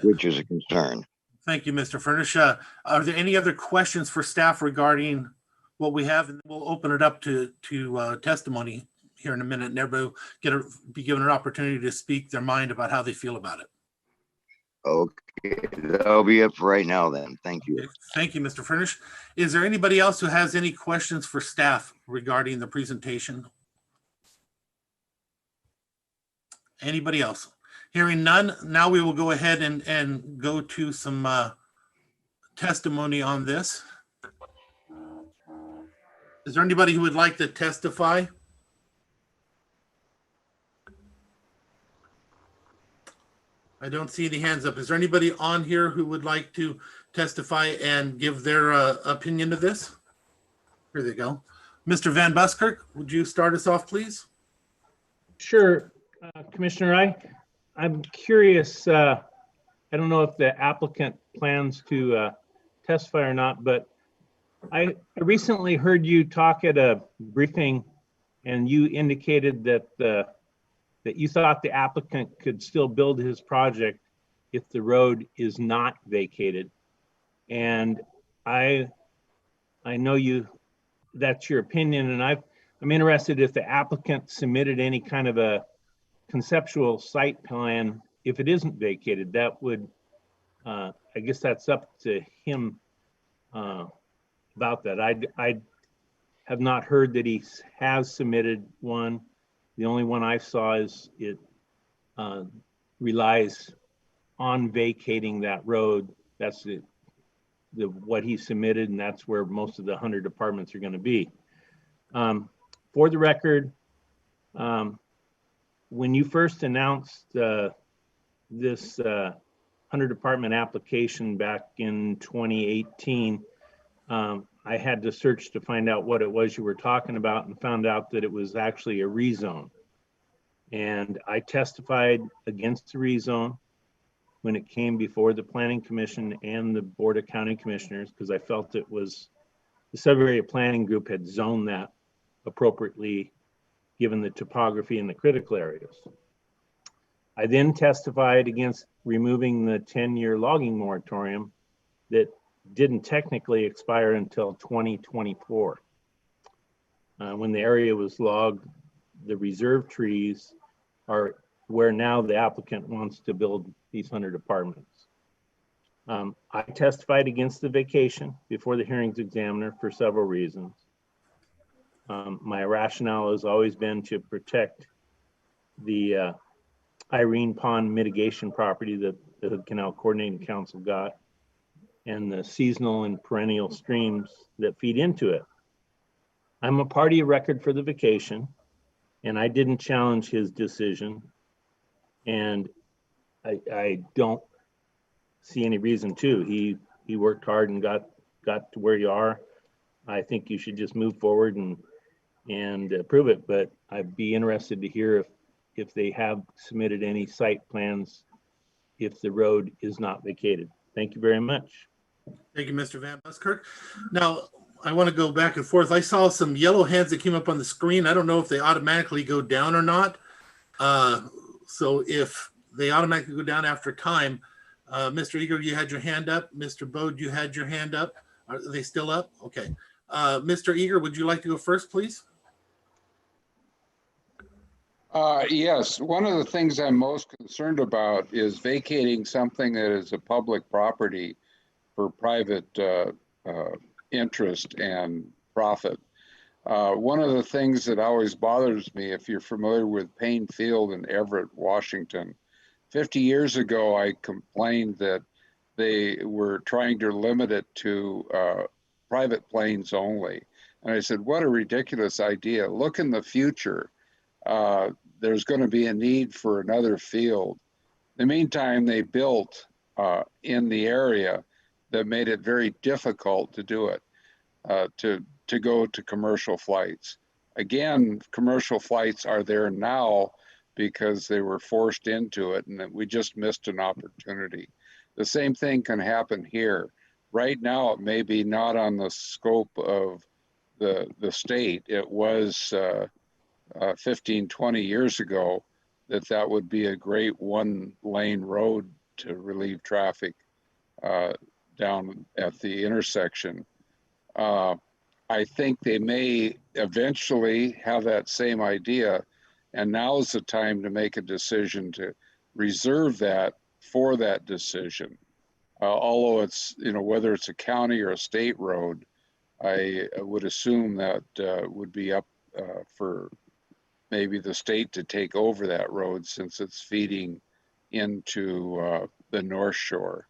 which is a concern. Thank you, Mr. Furnish. Are there any other questions for staff regarding what we have? And we'll open it up to testimony here in a minute, and everybody will be given an opportunity to speak their mind about how they feel about it. Okay, that'll be it for right now then. Thank you. Okay. Thank you, Mr. Furnish. Is there anybody else who has any questions for staff regarding the presentation? Anybody else? Hearing none, now we will go ahead and go to some testimony on this. Is there anybody who would like to testify? I don't see any hands up. Is there anybody on here who would like to testify and give their opinion to this? Here they go. Mr. Van Buskirk, would you start us off, please? Sure, Commissioner. I'm curious. I don't know if the applicant plans to testify or not, but I recently heard you talk at a briefing, and you indicated that that you thought the applicant could still build his project if the road is not vacated. And I know that's your opinion, and I'm interested if the applicant submitted any kind of a conceptual site plan if it isn't vacated. That would, I guess that's up to him about that. I have not heard that he has submitted one. The only one I saw is it relies on vacating that road. That's what he submitted, and that's where most of the 100 apartments are going to be. For the record, when you first announced this 100 apartment application back in 2018, I had to search to find out what it was you were talking about, and found out that it was actually a rezone. And I testified against the rezone when it came before the Planning Commission and the Board of County Commissioners, because I felt it was the sub-area planning group had zoned that appropriately given the topography and the critical areas. I then testified against removing the 10-year logging moratorium that didn't technically expire until 2024. When the area was logged, the reserve trees are where now the applicant wants to build these 100 apartments. I testified against the vacation before the hearings examiner for several reasons. My rationale has always been to protect the Irene Pond mitigation property that the Hood Canal Coordinating Council got, and the seasonal and perennial streams that feed into it. I'm a party of record for the vacation, and I didn't challenge his decision, and I don't see any reason to. He worked hard and got to where you are. I think you should just move forward and approve it, but I'd be interested to hear if they have submitted any site plans if the road is not vacated. Thank you very much. Thank you, Mr. Van Buskirk. Now, I want to go back and forth. I saw some yellow hands that came up on the screen. I don't know if they automatically go down or not. So if they automatically go down after time, Mr. Eager, you had your hand up. Mr. Bode, you had your hand up. Are they still up? Okay. Mr. Eager, would you like to go first, please? Yes, one of the things I'm most concerned about is vacating something that is a public property for private interest and profit. One of the things that always bothers me, if you're familiar with Payne Field in Everett, Washington, 50 years ago, I complained that they were trying to limit it to private planes only. And I said, what a ridiculous idea. Look in the future. There's going to be a need for another field. In the meantime, they built in the area that made it very difficult to do it, to go to commercial flights. Again, commercial flights are there now because they were forced into it and that we just missed an opportunity. The same thing can happen here. Right now, it may be not on the scope of the state. It was 15, 20 years ago that would be a great one-lane road to relieve traffic down at the intersection. I think they may eventually have that same idea, and now is the time to make a decision to reserve that for that decision. Although it's, whether it's a county or a state road, I would assume that would be up for maybe the state to take over that road since it's feeding into the North Shore.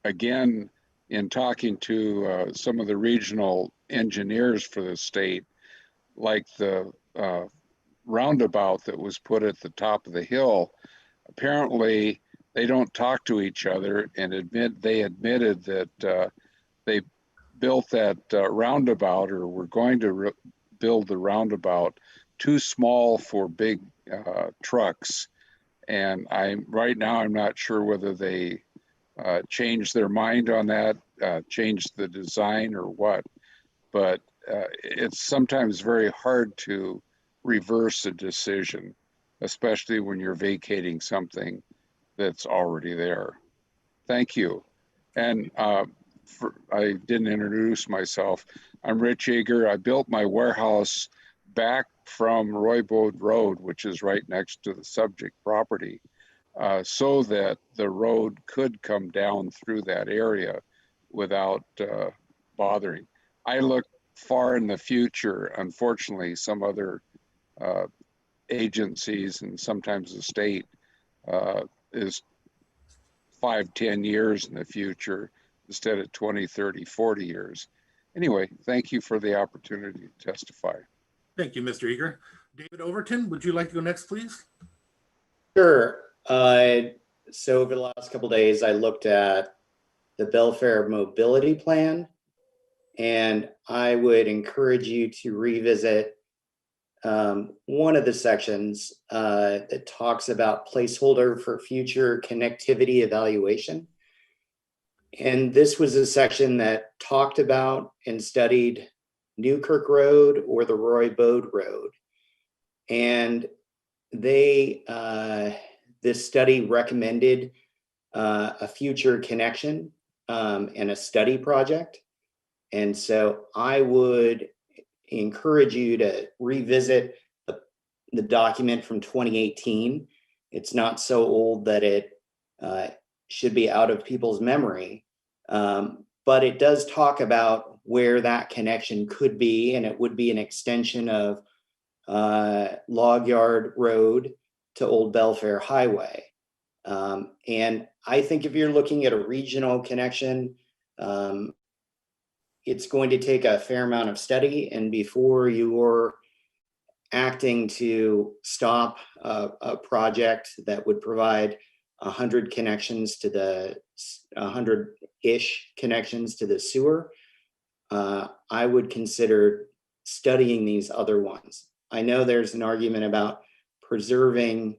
Again, in talking to some of the regional engineers for the state, like the roundabout that was put at the top of the hill, apparently they don't talk to each other, and they admitted that they built that roundabout, or were going to build the roundabout, too small for big trucks. And right now I'm not sure whether they changed their mind on that, changed the design or what, but it's sometimes very hard to reverse a decision, especially when you're vacating something that's already there. Thank you. And I didn't introduce myself. I'm Rich Eager. I built my warehouse back from Roybode Road, which is right next to the subject property, so that the road could come down through that area without bothering. I look far in the future. Unfortunately, some other agencies and sometimes the state is 5-10 years in the future instead of 20, 30, 40 years. Anyway, thank you for the opportunity to testify. Thank you, Mr. Eager. David Overton, would you like to go next, please? Sure. So over the last couple of days, I looked at the Belfair Mobility Plan, and I would encourage you to revisit one of the sections that talks about placeholder for future connectivity evaluation. And this was a section that talked about and studied Newkirk Road or the Roybode Road. And this study recommended a future connection and a study project. And so I would encourage you to revisit the document from 2018. It's not so old that it should be out of people's memory, but it does talk about where that connection could be, and it would be an extension of Log Yard Road to Old Belfair Highway. And I think if you're looking at a regional connection, it's going to take a fair amount of study, and before you're acting to stop a project that would provide 100 connections to the 100-ish connections to the sewer, I would consider studying these other ones. I know there's an argument about preserving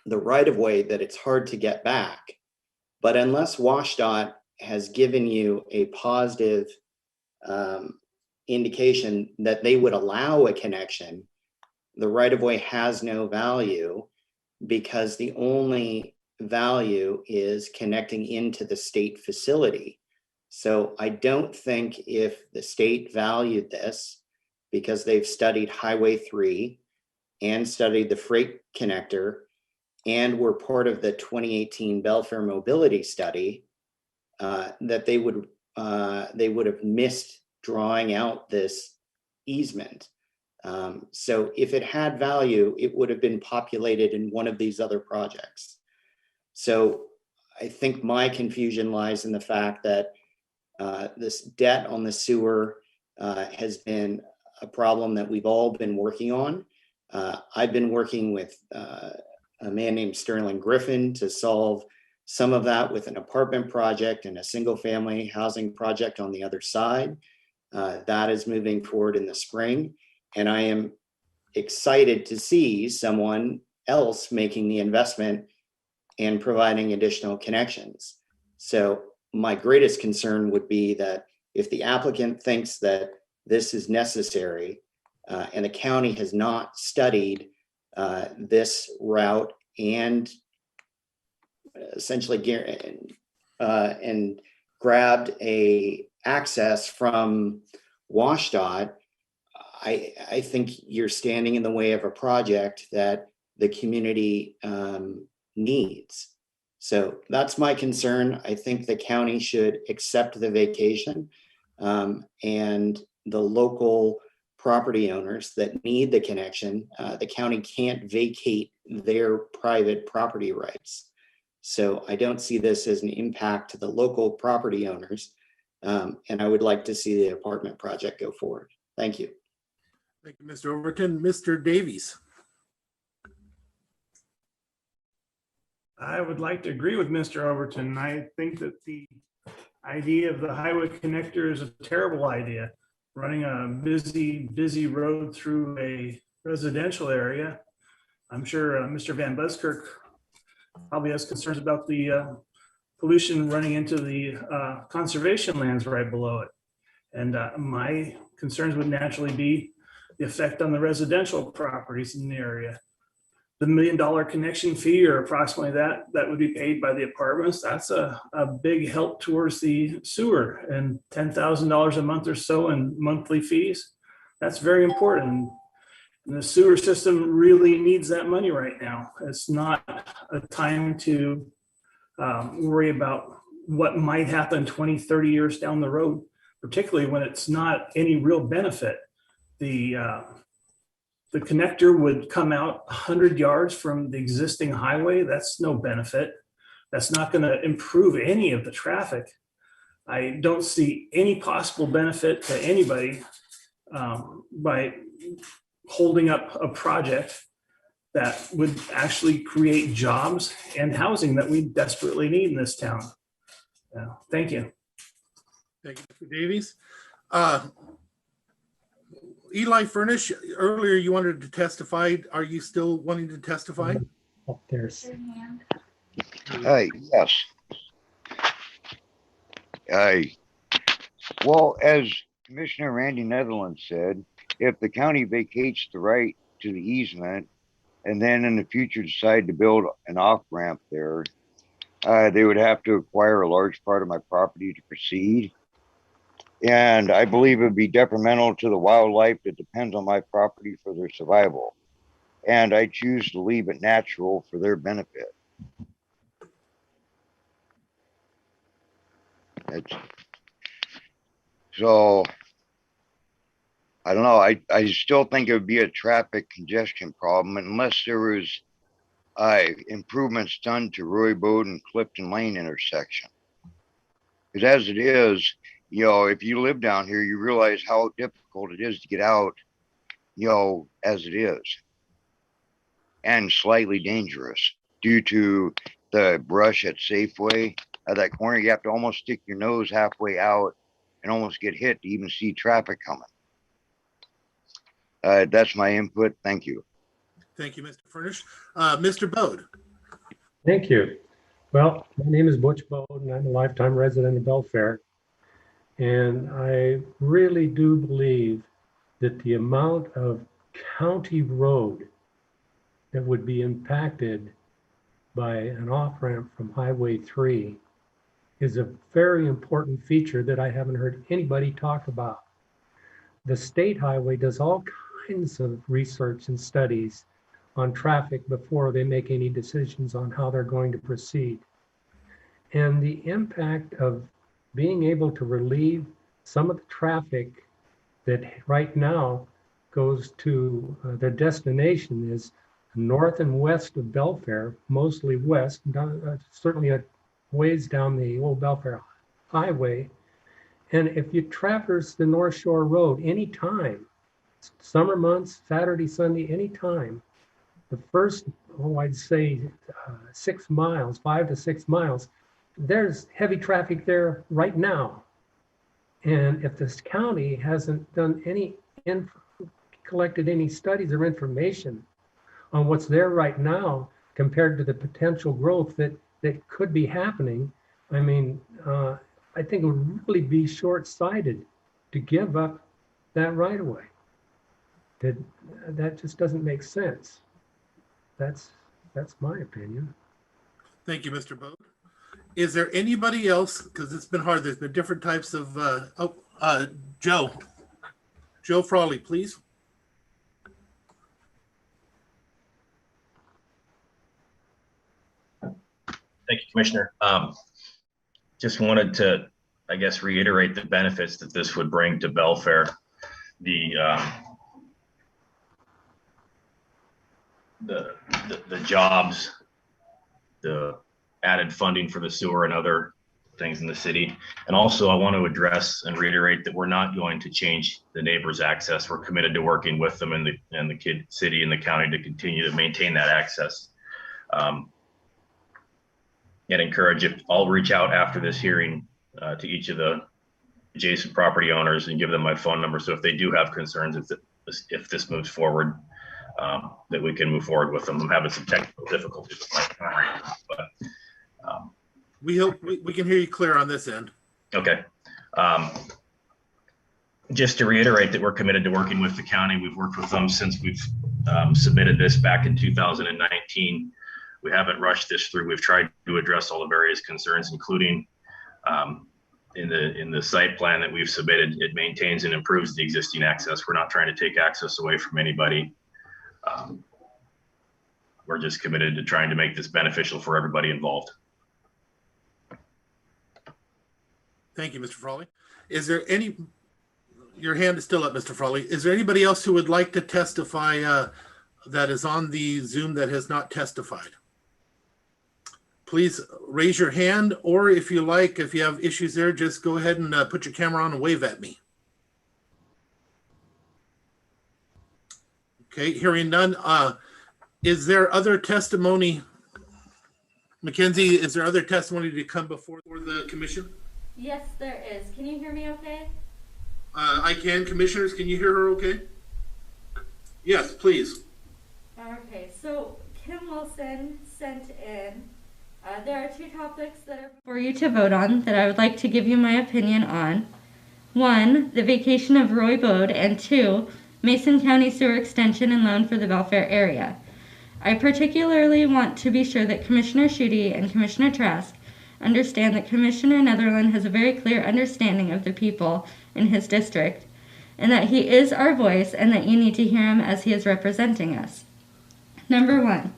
the right-of-way that it's hard to get back, but unless WashDOT has given you a positive indication that they would allow a connection, the right-of-way has no value, because the only value is connecting into the state facility. So I don't think if the state valued this, because they've studied Highway 3 and studied the freight connector and were part of the 2018 Belfair Mobility Study, that they would have missed drawing out this easement. So if it had value, it would have been populated in one of these other projects. So I think my confusion lies in the fact that this debt on the sewer has been a problem that we've all been working on. I've been working with a man named Sterling Griffin to solve some of that with an apartment project and a single family housing project on the other side. That is moving forward in the spring. And I am excited to see someone else making the investment and providing additional connections. So my greatest concern would be that if the applicant thinks that this is necessary and the county has not studied this route and essentially and grabbed a access from WashDOT, I think you're standing in the way of a project that the community needs. So that's my concern. I think the county should accept the vacation and the local property owners that need the connection. The county can't vacate their private property rights. So I don't see this as an impact to the local property owners. And I would like to see the apartment project go forward. Thank you. Thank you, Mr. Overton. Mr. Davies. I would like to agree with Mr. Overton. I think that the idea of the highway connector is a terrible idea. Running a busy road through a residential area. I'm sure Mr. Van Buskirk probably has concerns about the pollution running into the conservation lands right below it. And my concerns would naturally be the effect on the residential properties in the area. The $1 million connection fee, or approximately that would be paid by the apartments. That's a big help towards the sewer, and $10,000 a month or so in monthly fees. That's very important. And the sewer system really needs that money right now. It's not a time to worry about what might happen 20, 30 years down the road, particularly when it's not any real benefit. The connector would come out 100 yards from the existing highway. That's no benefit. That's not going to improve any of the traffic. I don't see any possible benefit to anybody by holding up a project that would actually create jobs and housing that we desperately need in this town. Thank you. Thank you, Mr. Davies. Eli Furnish, earlier you wanted to testify. Are you still wanting to testify? Oh, there's. Yes. Well, as Commissioner Randy Netherlands said, if the county vacates the right to the easement and then in the future decide to build an off-ramp there, they would have to acquire a large part of my property to proceed. And I believe it would be detrimental to the wildlife that depends on my property for their survival. And I choose to leave it natural for their benefit. So, I don't know. I still think it would be a traffic congestion problem unless there was improvements done to Roy Bode and Clifton Lane intersection. Because as it is, you know, if you live down here, you realize how difficult it is to get out, you know, as it is. And slightly dangerous due to the brush at Safeway. At that corner, you have to almost stick your nose halfway out and almost get hit to even see traffic coming. That's my input. Thank you. Thank you, Mr. Furnish. Mr. Bode. Thank you. Well, my name is Butch Bode, and I'm a lifetime resident of Belfair. And I really do believe that the amount of county road that would be impacted by an off-ramp from Highway 3 is a very important feature that I haven't heard anybody talk about. The state highway does all kinds of research and studies on traffic before they make any decisions on how they're going to proceed. And the impact of being able to relieve some of the traffic that right now goes to their destination is north and west of Belfair, mostly west, certainly a ways down the old Belfair Highway. And if you traverse the North Shore Road anytime, summer months, Saturday, Sunday, anytime, the first, I'd say 6 miles, 5 to 6 miles, there's heavy traffic there right now. And if this county hasn't done any collected any studies or information on what's there right now compared to the potential growth that could be happening, I mean, I think it would really be short-sighted to give up that right of way. That just doesn't make sense. That's my opinion. Thank you, Mr. Bode. Is there anybody else, because it's been hard, there's been different types of, Joe Frawley, please. Thank you, Commissioner. Just wanted to, I guess, reiterate the benefits that this would bring to Belfair. The jobs, the added funding for the sewer and other things in the city. And also I want to address and reiterate that we're not going to change the neighbors' access. We're committed to working with them in the city and the county to continue to maintain that access. And encourage it. I'll reach out after this hearing to each of the adjacent property owners and give them my phone number. So if they do have concerns, if this moves forward, that we can move forward with them. I'm having some technical difficulties with my camera, but we hope we can hear you clear on this end. Okay. Just to reiterate that we're committed to working with the county. We've worked with them since we've submitted this back in 2019. We haven't rushed this through. We've tried to address all the various concerns, including in the site plan that we've submitted. It maintains and improves the existing access. We're not trying to take access away from anybody. We're just committed to trying to make this beneficial for everybody involved. Thank you, Mr. Frawley. Is there any, your hand is still up, Mr. Frawley. Is there anybody else who would like to testify that is on the Zoom that has not testified? Please raise your hand, or if you like, if you have issues there, just go ahead and put your camera on and wave at me. Okay, hearing none. Is there other testimony? Mackenzie, is there other testimony to come before the commission? Yes, there is. Can you hear me okay? I can. Commissioners, can you hear her okay? Yes, please. Okay, so Kim Wilson sent in, there are two topics that are for you to vote on that I would like to give you my opinion on. One, the vacation of Roy Bode, and two, Mason County Sewer Extension and Loan for the Belfair area. I particularly want to be sure that Commissioner Schutte and Commissioner Trask understand that Commissioner Netherland has a very clear understanding of the people in his district, and that he is our voice and that you need to hear him as he is representing us. Number one,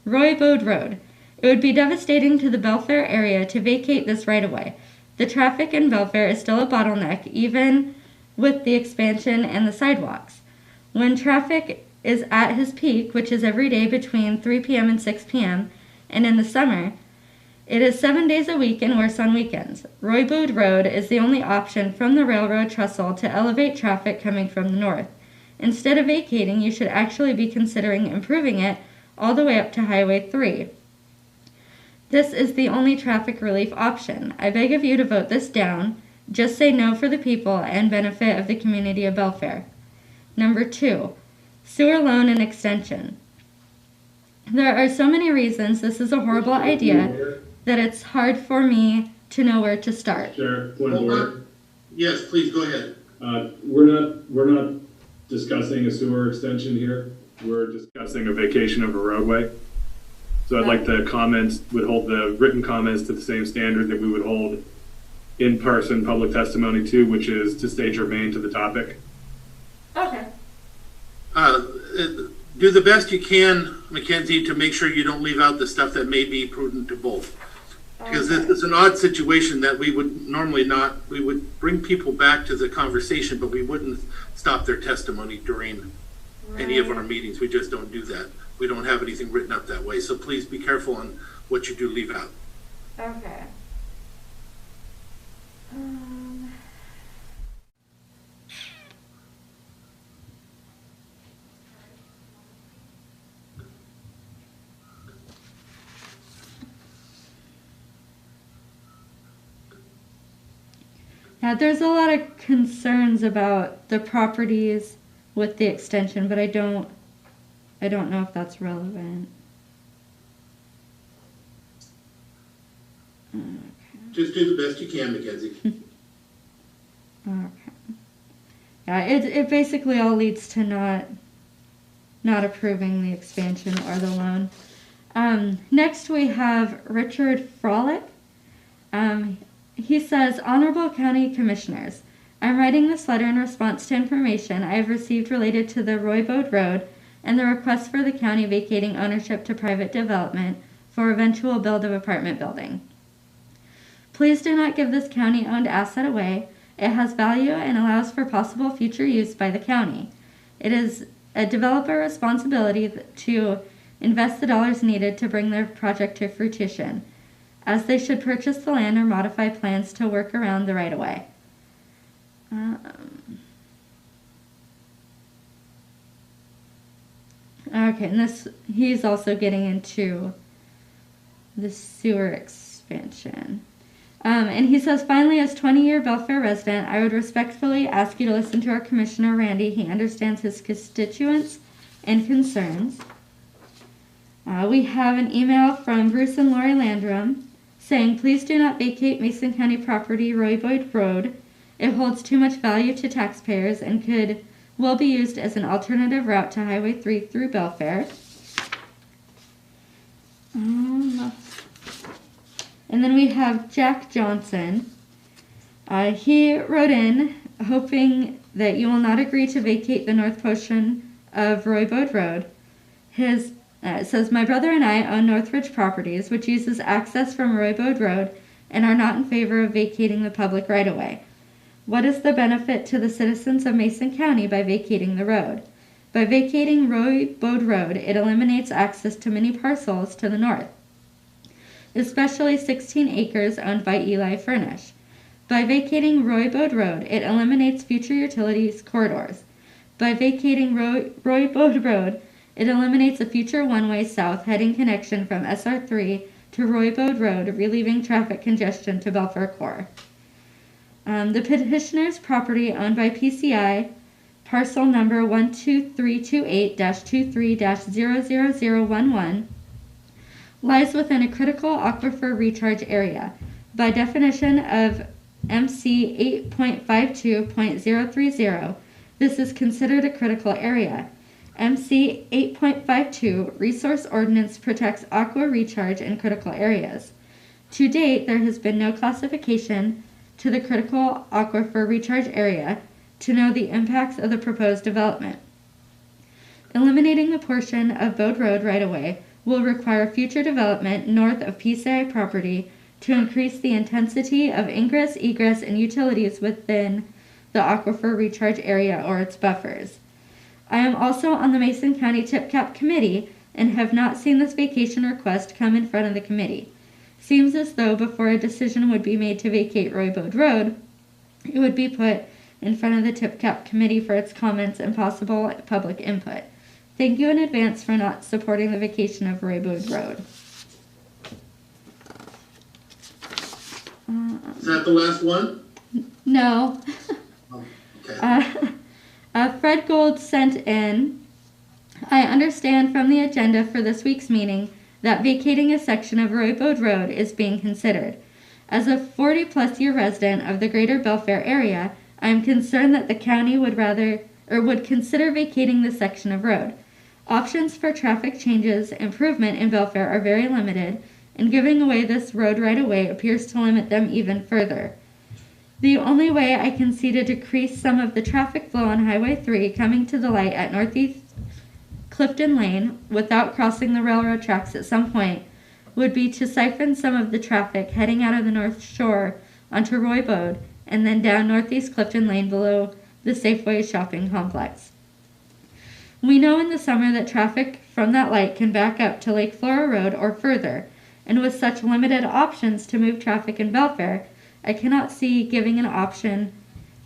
Roy Bode Road. It would be devastating to the Belfair area to vacate this right-of-way. The traffic in Belfair is still a bottleneck, even with the expansion and the sidewalks. When traffic is at his peak, which is every day between 3 p.m. and 6 p.m., and in the summer, it is 7 days a week and worse on weekends. Roy Bode Road is the only option from the railroad trestle to elevate traffic coming from the north. Instead of vacating, you should actually be considering improving it all the way up to Highway 3. This is the only traffic relief option. I beg of you to vote this down. Just say no for the people and benefit of the community of Belfair. Number two, sewer loan and extension. There are so many reasons this is a horrible idea that it's hard for me to know where to start. Chair, point of order. Yes, please go ahead. We're not discussing a sewer extension here. We're discussing a vacation of a roadway. So I'd like the comments, would hold the written comments to the same standard that we would hold in-person public testimony to, which is to stay germane to the topic. Okay. Do the best you can, Mackenzie, to make sure you don't leave out the stuff that may be prudent to both. Because it's an odd situation that we would normally not, we would bring people back to the conversation, but we wouldn't stop their testimony during any of our meetings. We just don't do that. We don't have anything written up that way. So please be careful on what you do leave out. Okay. Now, there's a lot of concerns about the properties with the extension, but I don't know if that's relevant. Just do the best you can, Mackenzie. Okay. Yeah, it basically all leads to not approving the expansion or the loan. Next we have Richard Frolick. He says, Honorable County Commissioners, I'm writing this letter in response to information I have received related to the Roybode Road and the request for the county vacating ownership to private development for eventual build of apartment building. Please do not give this county-owned asset away. It has value and allows for possible future use by the county. It is a developer responsibility to invest the dollars needed to bring their project to fruition, as they should purchase the land or modify plans to work around the right-of-way. Okay, and he's also getting into the sewer expansion. And he says, finally, as 20-year Belfair resident, I would respectfully ask you to listen to our Commissioner, Randy. He understands his constituents and concerns. We have an email from Bruce and Lori Landrum saying, please do not vacate Mason County property Roybode Road. It holds too much value to taxpayers and will be used as an alternative route to Highway 3 through Belfair. And then we have Jack Johnson. He wrote in hoping that you will not agree to vacate the north portion of Roybode Road. It says, my brother and I own Northridge Properties, which uses access from Roybode Road, and are not in favor of vacating the public right-of-way. What is the benefit to the citizens of Mason County by vacating the road? By vacating Roybode Road, it eliminates access to many parcels to the north, especially 16 acres owned by Eli Furnish. By vacating Roybode Road, it eliminates future utilities corridors. By vacating Roybode Road, it eliminates a future one-way south heading connection from SR3 to Roybode Road, relieving traffic congestion to Belfair Core. The petitioner's property owned by PCI, parcel number 12328-23-00011, lies within a critical aquifer recharge area. By definition of MC 8.52.030, this is considered a critical area. MC 8.52 Resource Ordinance protects aqua recharge in critical areas. To date, there has been no classification to the critical aquifer recharge area to know the impacts of the proposed development. Eliminating the portion of Bode Road right-of-way will require future development north of PCI property to increase the intensity of ingress, egress, and utilities within the aquifer recharge area or its buffers. I am also on the Mason County Tip Cap Committee and have not seen this vacation request come in front of the committee. Seems as though before a decision would be made to vacate Roybode Road, it would be put in front of the Tip Cap Committee for its comments and possible public input. Thank you in advance for not supporting the vacation of Roybode Road. Is that the last one? No. Oh, okay. Fred Gold sent in, I understand from the agenda for this week's meeting that vacating a section of Roybode Road is being considered. As a 40-plus year resident of the greater Belfair area, I am concerned that the county would consider vacating this section of road. Options for traffic changes, improvement in Belfair are very limited, and giving away this road right away appears to limit them even further. The only way I can see to decrease some of the traffic flow on Highway 3 coming to the light at Northeast Clifton Lane without crossing the railroad tracks at some point would be to siphon some of the traffic heading out of the North Shore onto Roybode and then down Northeast Clifton Lane below the Safeway shopping complex. We know in the summer that traffic from that light can back up to Lake Flora Road or further, and with such limited options to move traffic in Belfair, I cannot see giving an option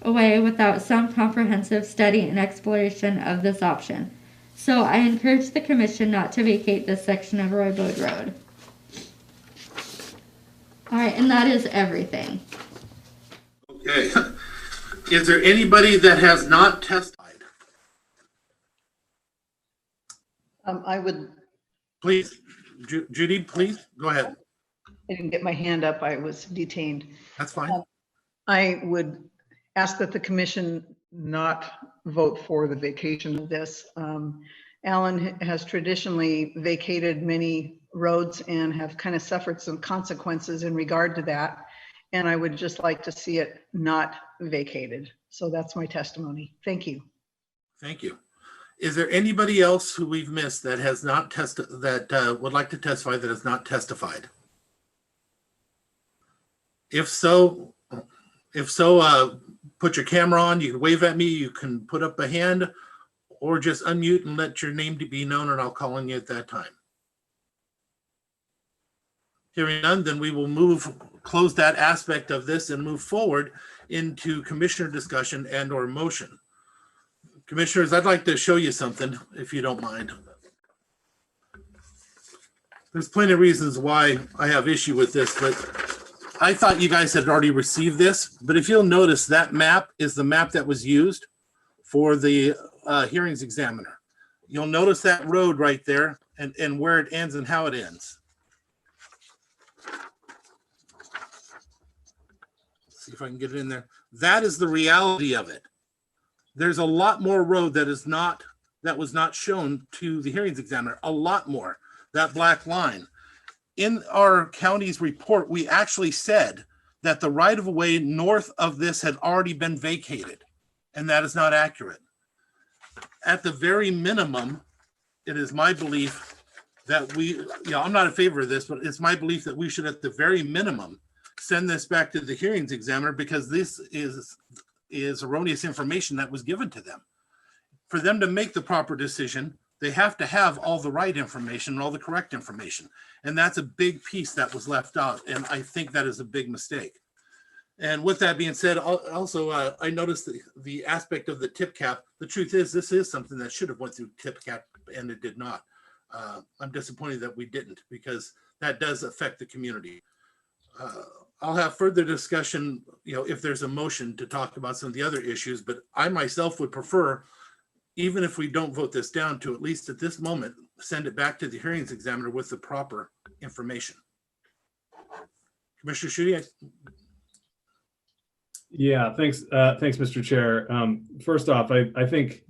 away without some comprehensive study and exploration of this option. So I encourage the Commission not to vacate this section of Roybode Road. All right, and that is everything. Okay. Is there anybody that has not testified I would, Please, Judy, please, go ahead. I didn't get my hand up. I was detained. That's fine. I would ask that the commission not vote for the vacation of this. Alan has traditionally vacated many roads and have kind of suffered some consequences in regard to that. And I would just like to see it not vacated. So that's my testimony. Thank you. Thank you. Is there anybody else who we've missed that has not tested, that would like to testify that has not testified? If so, put your camera on. You can wave at me. You can put up a hand, or just unmute and let your name be known, and I'll call on you at that time. Hearing none, then we will close that aspect of this and move forward into commissioner discussion and or motion. Commissioners, I'd like to show you something, if you don't mind. There's plenty of reasons why I have issue with this, but I thought you guys had already received this. But if you'll notice, that map is the map that was used for the hearings examiner. You'll notice that road right there and where it ends and how it ends. Let's see if I can get it in there. That is the reality of it. There's a lot more road that was not shown to the hearings examiner, a lot more, that black line. In our county's report, we actually said that the right-of-way north of this had already been vacated, and that is not accurate. At the very minimum, it is my belief that I'm not in favor of this, but it's my belief that we should, at the very minimum, send this back to the hearings examiner, because this is erroneous information that was given to them. For them to make the proper decision, they have to have all the right information and all the correct information. And that's a big piece that was left out. And I think that is a big mistake. And with that being said, also, I noticed the aspect of the tip cap. The truth is, this is something that should have went through tip cap, and it did not. I'm disappointed that we didn't, because that does affect the community. I'll have further discussion, if there's a motion to talk about some of the other issues, but I myself would prefer, even if we don't vote this down, to at least at this moment, send it back to the hearings examiner with the proper information. Commissioner Schutte? Yeah, thanks, Mr. Chair. First off, I think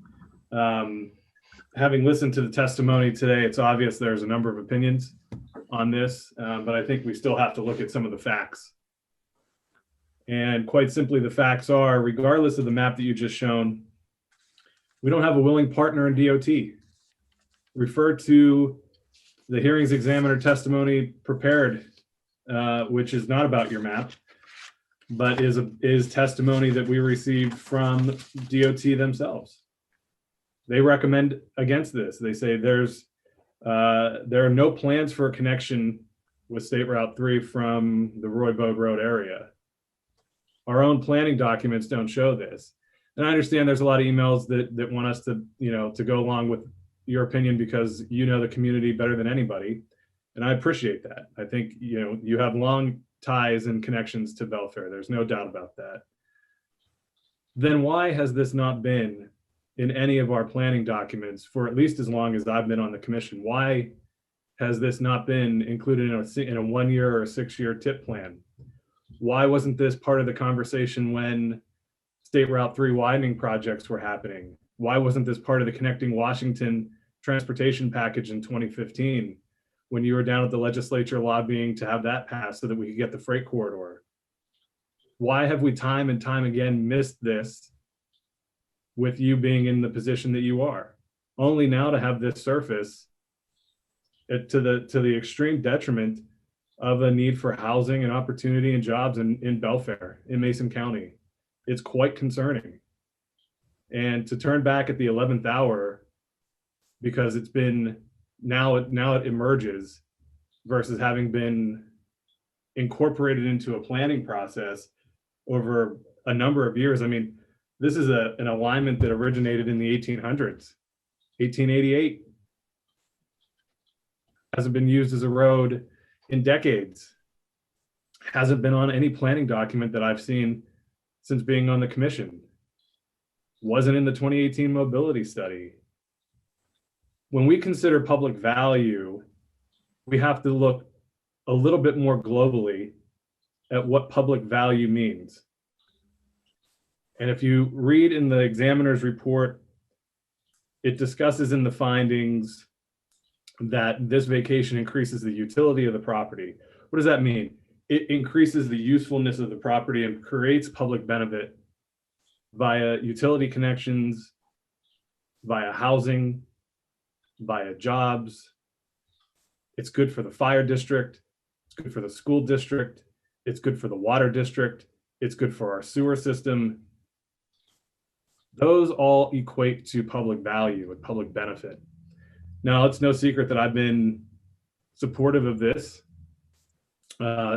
having listened to the testimony today, it's obvious there's a number of opinions on this, but I think we still have to look at some of the facts. And quite simply, the facts are, regardless of the map that you just shown, we don't have a willing partner in DOT. Refer to the hearings examiner testimony prepared, which is not about your map, but is testimony that we received from DOT themselves. They recommend against this. They say there are no plans for a connection with State Route 3 from the Roy Bode Road area. Our own planning documents don't show this. And I understand there's a lot of emails that want us to, to go along with your opinion, because you know the community better than anybody. And I appreciate that. I think, you have long ties and connections to Belfair. There's no doubt about that. Then why has this not been in any of our planning documents for at least as long as I've been on the commission? Why has this not been included in a 1 year or a 6 year tip plan? Why wasn't this part of the conversation when State Route 3 widening projects were happening? Why wasn't this part of the Connecting Washington transportation package in 2015 when you were down at the legislature lobbying to have that passed so that we could get the freight corridor? Why have we time and time again missed this with you being in the position that you are? Only now to have this surface to the extreme detriment of a need for housing and opportunity and jobs in Belfair, in Mason County. It's quite concerning. And to turn back at the 11th hour because it's been, now it emerges versus having been incorporated into a planning process over a number of years. I mean, this is an alignment that originated in the 1800s, 1888. Hasn't been used as a road in decades. Hasn't been on any planning document that I've seen since being on the commission. Wasn't in the 2018 mobility study. when we consider public value, we have to look a little bit more globally at what public value means. And if you read in the examiner's report, it discusses in the findings that this vacation increases the utility of the property. What does that mean? It increases the usefulness of the property and creates public benefit via utility connections, via housing, via jobs. It's good for the fire district. It's good for the school district. It's good for the water district. It's good for our sewer system. Those all equate to public value and public benefit. Now, it's no secret that I've been supportive of this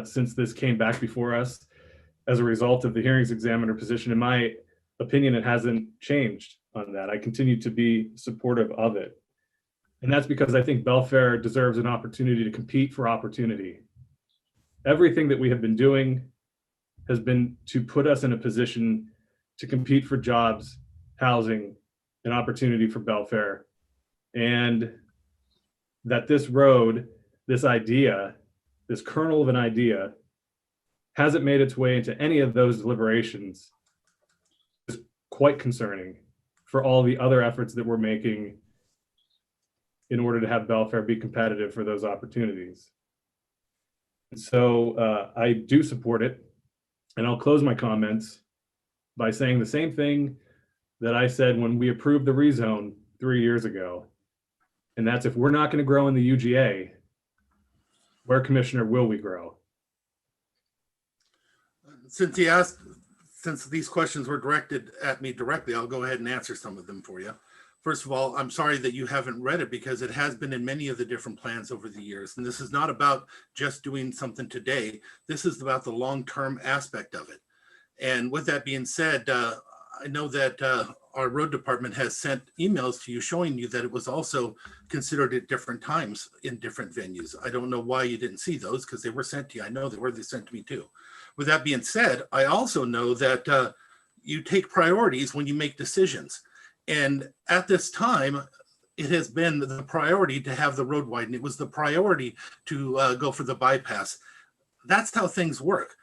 since this came back before us as a result of the hearings examiner position. In my opinion, it hasn't changed on that. I continue to be supportive of it. And that's because I think Belfair deserves an opportunity to compete for opportunity. Everything that we have been doing has been to put us in a position to compete for jobs, housing, and opportunity for Belfair. And that this road, this idea, this kernel of an idea, hasn't made its way into any of those deliberations is quite concerning for all the other efforts that we're making in order to have Belfair be competitive for those opportunities. And so I do support it, and I'll close my comments by saying the same thing that I said when we approved the rezone 3 years ago. And that's, if we're not going to grow in the UGA, where, Commissioner, will we grow? Since these questions were directed at me directly, I'll go ahead and answer some of them for you. First of all, I'm sorry that you haven't read it, because it has been in many of the different plans over the years. And this is not about just doing something today. This is about the long-term aspect of it. And with that being said, I know that our road department has sent emails to you showing you that it was also considered at different times in different venues. I don't know why you didn't see those, because they were sent to you. I know they were sent to me too. With that being said, I also know that you take priorities when you make decisions. And at this time, it has been the priority to have the road widened. It was the priority to go for the bypass. That's how things work.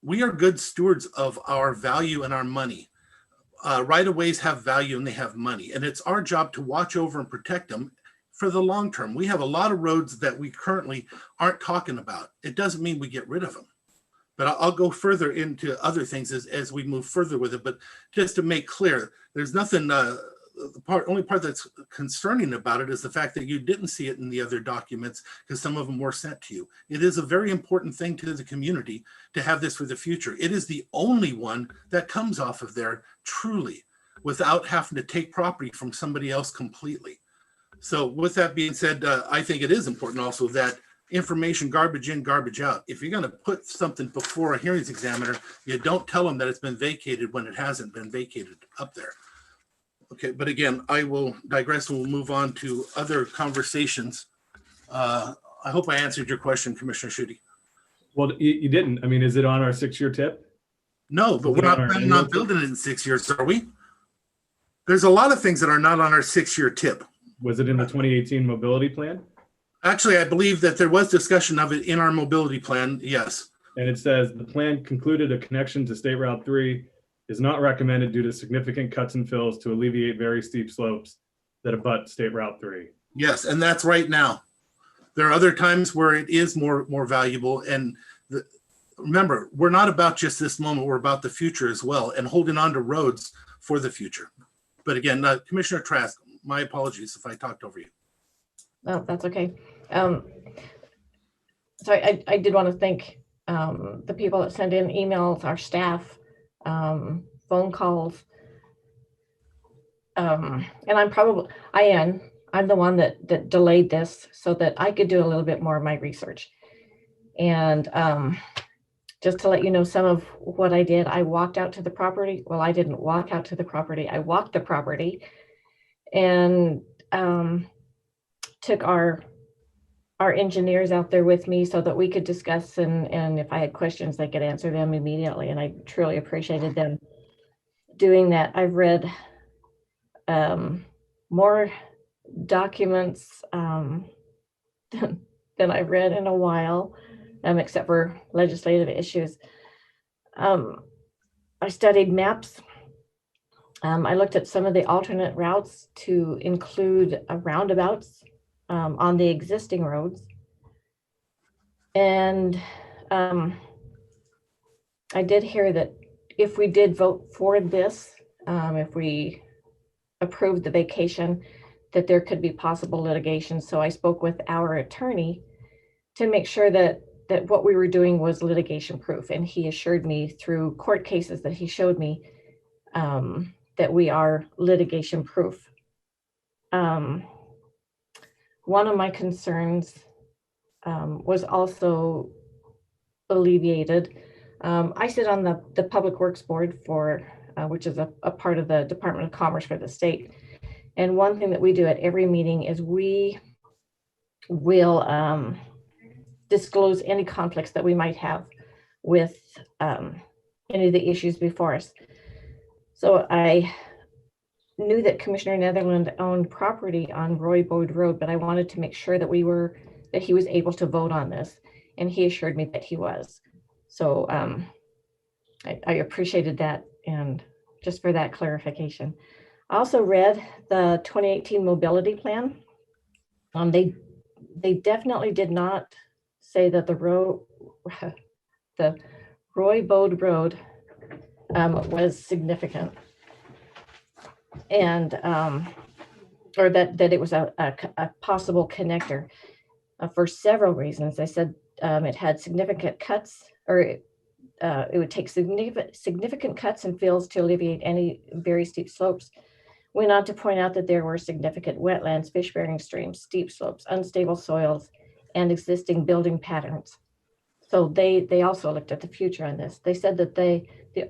We are good stewards of our value and our money. Right-of-ways have value and they have money, and it's our job to watch over and protect them for the long term. We have a lot of roads that we currently aren't talking about. It doesn't mean we get rid of them, but I'll go further into other things as we move further with it. But just to make clear, there's nothing, the only part that's concerning about it is the fact that you didn't see it in the other documents, because some of them were sent to you. It is a very important thing to the community to have this for the future. It is the only one that comes off of there truly, without having to take property from somebody else completely. So with that being said, I think it is important also that information garbage in, garbage out. If you're going to put something before a hearings examiner, you don't tell them that it's been vacated when it hasn't been vacated up there. Okay, but again, I will digress and we'll move on to other conversations. I hope I answered your question, Commissioner Schutte. Well, you didn't. I mean, is it on our 6-year tip? No, but we're not planning on building it in 6 years, are we? There's a lot of things that are not on our 6-year tip. Was it in the 2018 mobility plan? Actually, I believe that there was discussion of it in our mobility plan, yes. And it says the plan concluded a connection to State Route 3 is not recommended due to significant cuts and fills to alleviate very steep slopes that abut State Route 3. Yes, and that's right now. There are other times where it is more valuable. And remember, we're not about just this moment, we're about the future as well, and holding on to roads for the future. But again, Commissioner Trask, my apologies if I talked over you. No, that's okay. So I did want to thank the people that sent in emails, our staff, phone calls. And I'm the one that delayed this so that I could do a little bit more of my research. And just to let you know some of what I did, I walked out to the property. Well, I didn't walk out to the property. I walked the property and took our engineers out there with me so that we could discuss, and if I had questions, they could answer them immediately. And I truly appreciated them doing that. I've read more documents than I've read in a while, except for legislative issues. I studied maps. I looked at some of the alternate routes to include roundabouts on the existing roads. And I did hear that if we did vote for this, if we approved the vacation, that there could be possible litigation. So I spoke with our attorney to make sure that what we were doing was litigation proof. And he assured me through court cases that he showed me that we are litigation proof. One of my concerns was also alleviated. I sit on the Public Works Board for, which is a part of the Department of Commerce for the state. And one thing that we do at every meeting is we will disclose any conflicts that we might have with any of the issues before us. So I knew that Commissioner Netherland owned property on Roy Bode Road, but I wanted to make sure that he was able to vote on this, and he assured me that he was. So I appreciated that, and just for that clarification. I also read the 2018 mobility plan. They definitely did not say that the Roy Bode Road was significant, and or that it was a possible connector for several reasons. They said it had significant cuts, or it would take significant cuts and fills to alleviate any very steep slopes. Went on to point out that there were significant wetlands, fish-bearing streams, steep slopes, unstable soils, and existing building patterns. So they also looked at the future on this. They said that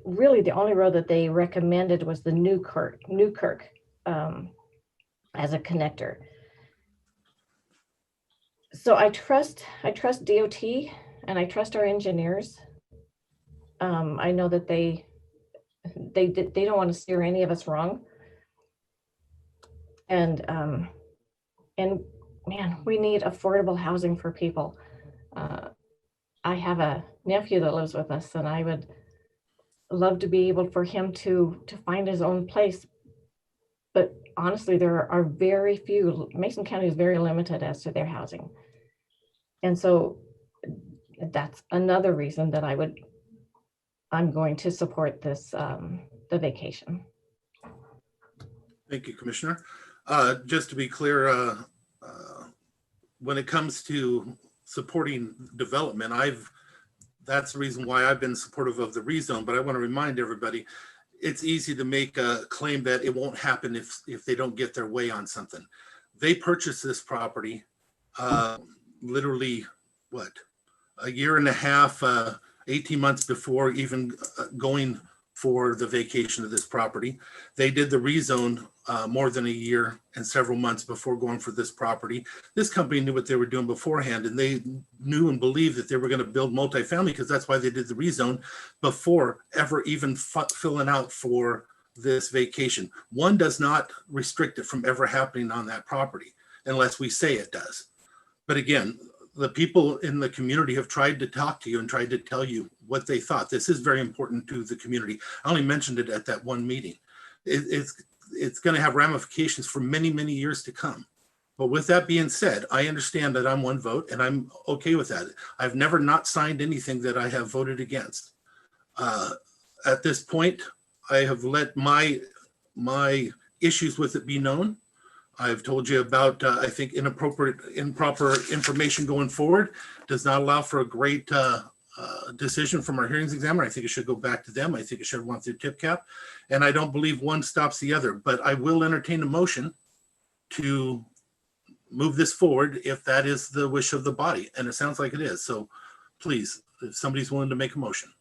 really the only road that they recommended was the Newkirk as a connector. So I trust DOT, and I trust our engineers. I know that they don't want to steer any of us wrong. And man, we need affordable housing for people. I have a nephew that lives with us, and I would love to be able for him to find his own place. But honestly, there are very few. Mason County is very limited as to their housing. And so that's another reason that I'm going to support this, the vacation. Thank you, Commissioner. Just to be clear, when it comes to supporting development, that's the reason why I've been supportive of the rezone, but I want to remind everybody, it's easy to make a claim that it won't happen if they don't get their way on something. They purchased this property literally, a year and a half, 18 months before even going for the vacation of this property. They did the rezone more than a year and several months before going for this property. This company knew what they were doing beforehand, and they knew and believed that they were going to build multifamily, because that's why they did the rezone before ever even filling out for this vacation. One does not restrict it from ever happening on that property unless we say it does. But again, the people in the community have tried to talk to you and tried to tell you what they thought. This is very important to the community. I only mentioned it at that one meeting. It's going to have ramifications for many, many years to come. But with that being said, I understand that I'm one vote, and I'm okay with that. I've never not signed anything that I have voted against. At this point, I have let my issues with it be known. I've told you about, I think, improper information going forward does not allow for a great decision from our hearings examiner. I think it should go back to them. I think it should have went through tip cap. And I don't believe one stops the other, but I will entertain a motion to move this forward if that is the wish of the body. And it sounds like it is. So please, if somebody's willing to make a motion.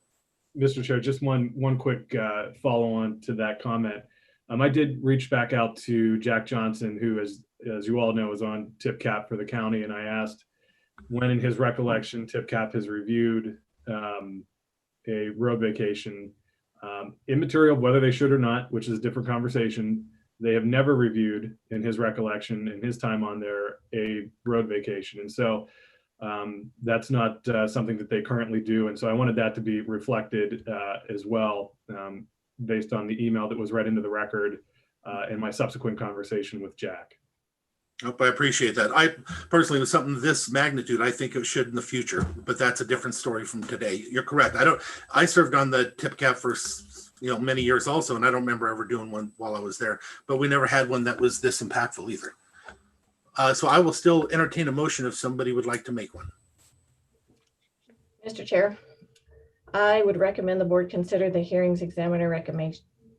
Mr. Chair, just one quick follow on to that comment. I did reach back out to Jack Johnson, who, as you all know, is on tip cap for the county. And I asked when, in his recollection, tip cap has reviewed a road vacation, immaterial whether they should or not, which is a different conversation. they have never reviewed, in his recollection, in his time on there, a road vacation. And so that's not something that they currently do. And so I wanted that to be reflected as well, based on the email that was read into the record in my subsequent conversation with Jack. I appreciate that. I personally, with something this magnitude, I think it should in the future, but that's a different story from today. You're correct. I served on the tip cap for many years also, and I don't remember ever doing one while I was there, but we never had one that was this impactful either. So I will still entertain a motion if somebody would like to make one. Mr. Chair, I would recommend the board consider the hearings examiner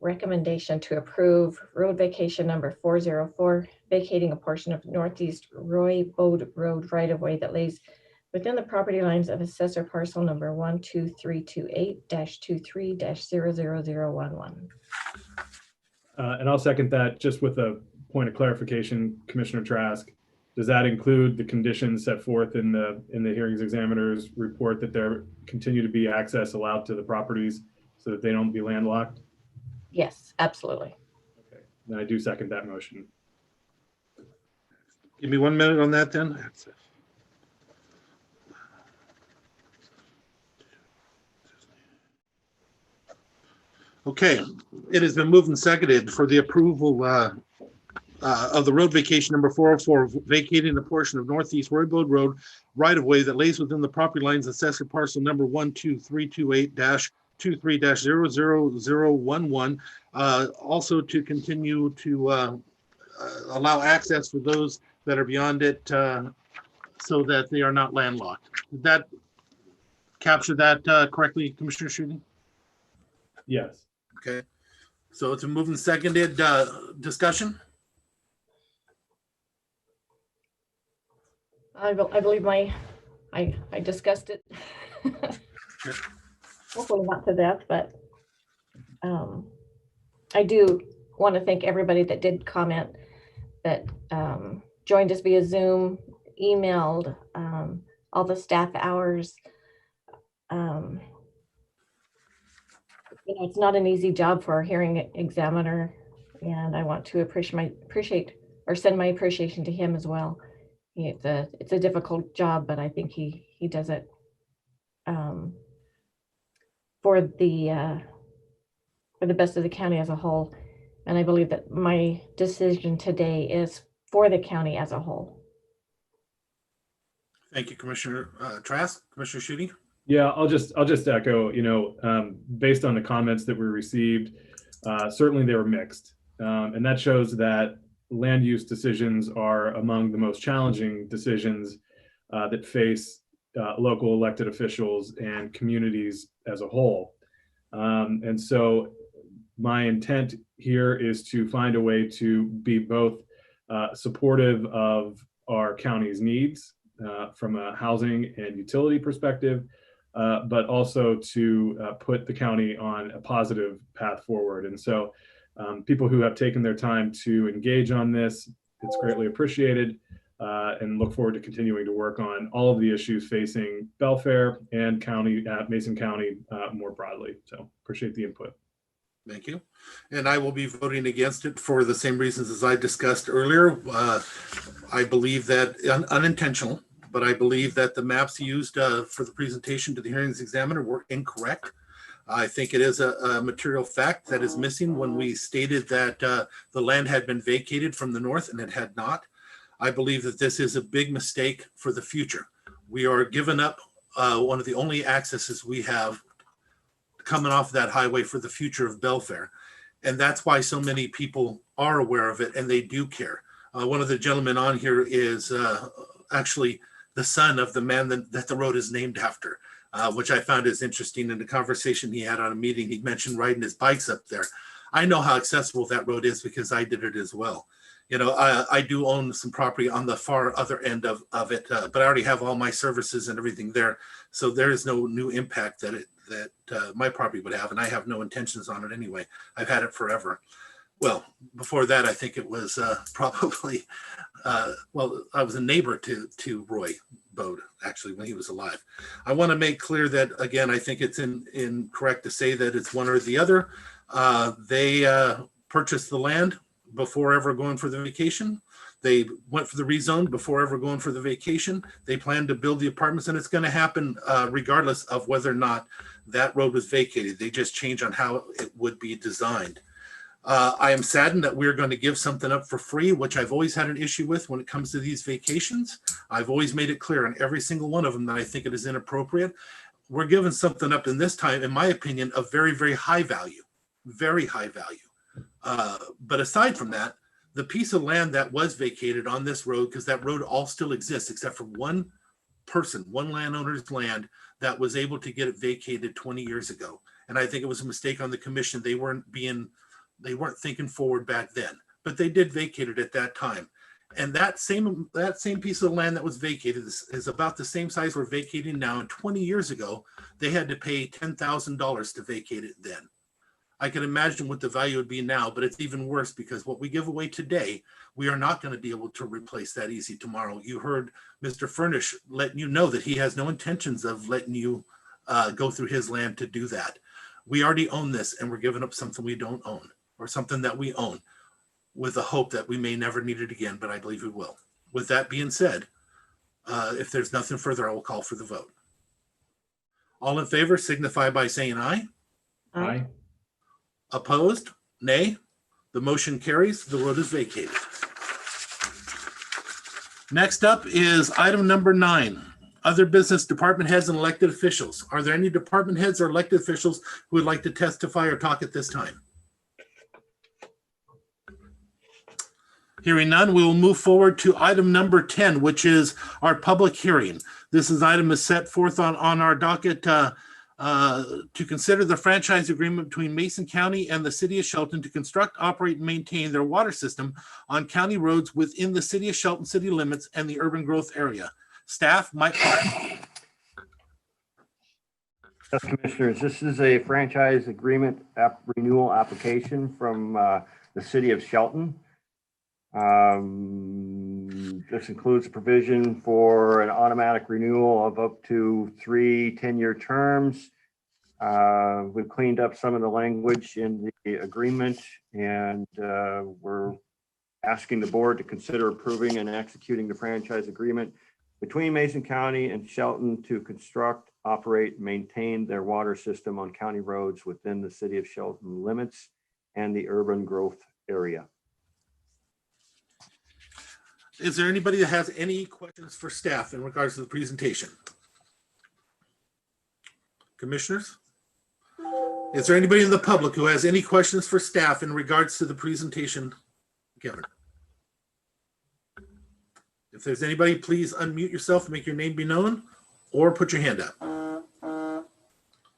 recommendation to approve road vacation number 404, vacating a portion of Northeast Roy Bode Road right-of-way that lays within the property lines of assessor parcel number 12328-23-00011. And I'll second that, just with a point of clarification, Commissioner Trask. Does that include the conditions set forth in the hearings examiner's report that there continue to be access allowed to the properties so that they don't be landlocked? Yes, absolutely. Okay, then I do second that motion. Give me 1 minute on that then. Okay, it has been moved and seconded for the approval of the road vacation number 404, vacating a portion of Northeast Roybode Road right-of-way that lays within the property lines assessor parcel number 12328-23-00011. Also to continue to allow access for those that are beyond it so that they are not landlocked. Did that capture that correctly, Commissioner Shooting? Yes. Okay, so it's a moved and seconded. Discussion? I believe I discussed it. Hopefully not to death, but I do want to thank everybody that did comment, that joined us via Zoom, emailed, all the staff hours. It's not an easy job for our hearing examiner, and I want to appreciate or send my appreciation to him as well. It's a difficult job, but I think he does it for the best of the county as a whole. And I believe that my decision today is for the county as a whole. Thank you, Commissioner Trask. Commissioner Shooty? Yeah, I'll just echo, based on the comments that we received, certainly they were mixed. And that shows that land use decisions are among the most challenging decisions that face local elected officials and communities as a whole. And so my intent here is to find a way to be both supportive of our county's needs from a housing and utility perspective, but also to put the county on a positive path forward. And so people who have taken their time to engage on this, it's greatly appreciated, and look forward to continuing to work on all of the issues facing Belfair and Mason County more broadly. So appreciate the input. Thank you. And I will be voting against it for the same reasons as I discussed earlier. I believe that unintentional, but I believe that the maps used for the presentation to the hearings examiner were incorrect. I think it is a material fact that is missing when we stated that the land had been vacated from the north, and it had not. I believe that this is a big mistake for the future. We are giving up one of the only accesses we have coming off that highway for the future of Belfair. And that's why so many people are aware of it and they do care. One of the gentlemen on here is actually the son of the man that the road is named after, which I found is interesting. In the conversation he had on a meeting, he mentioned riding his bikes up there. I know how accessible that road is because I did it as well. I do own some property on the far other end of it, but I already have all my services and everything there. So there is no new impact that my property would have, and I have no intentions on it anyway. I've had it forever. Well, before that, I think it was probably, I was a neighbor to Roy Bode, actually, when he was alive. I want to make clear that, again, I think it's incorrect to say that it's one or the other. They purchased the land before ever going for the vacation. They went for the rezone before ever going for the vacation. They plan to build the apartments, and it's going to happen regardless of whether or not that road was vacated. They just change on how it would be designed. I am saddened that we're going to give something up for free, which I've always had an issue with when it comes to these vacations. I've always made it clear on every single one of them that I think it is inappropriate. We're giving something up in this time, in my opinion, of very, very high value, very high value. But aside from that, the piece of land that was vacated on this road, because that road all still exists except for one person, one landowner's land that was able to get it vacated 20 years ago. And I think it was a mistake on the commission. They weren't thinking forward back then, but they did vacate it at that time. And that same piece of land that was vacated is about the same size we're vacating now. And 20 years ago, they had to pay $10,000 to vacate it then. I can imagine what the value would be now, but it's even worse because what we give away today, we are not going to be able to replace that easy tomorrow. You heard Mr. Furnish letting you know that he has no intentions of letting you go through his land to do that. We already own this, and we're giving up something we don't own, or something that we own, with the hope that we may never need it again, but I believe we will. With that being said, if there's nothing further, I will call for the vote. All in favor signify by saying aye. Aye. Opposed? Nay. The motion carries. The road is vacated. Next up is item number 9. Other business, department heads and elected officials. Are there any department heads or elected officials who would like to testify or talk at this time? Hearing none, we will move forward to item number 10, which is our public hearing. This item is set forth on our docket to consider the franchise agreement between Mason County and the City of Shelton to construct, operate, and maintain their water system on county roads within the City of Shelton city limits and the urban growth area. Staff, Mike. Yes, Commissioners, this is a franchise agreement renewal application from the City of Shelton. This includes a provision for an automatic renewal of up to 3 10-year terms. We've cleaned up some of the language in the agreement, and we're asking the board to consider approving and executing the franchise agreement between Mason County and Shelton to construct, operate, maintain their water system on county roads within the City of Shelton limits and the urban growth area. Is there anybody that has any questions for staff in regards to the presentation? Commissioners? Is there anybody in the public who has any questions for staff in regards to the presentation given? If there's anybody, please unmute yourself, make your name be known, or put your hand up.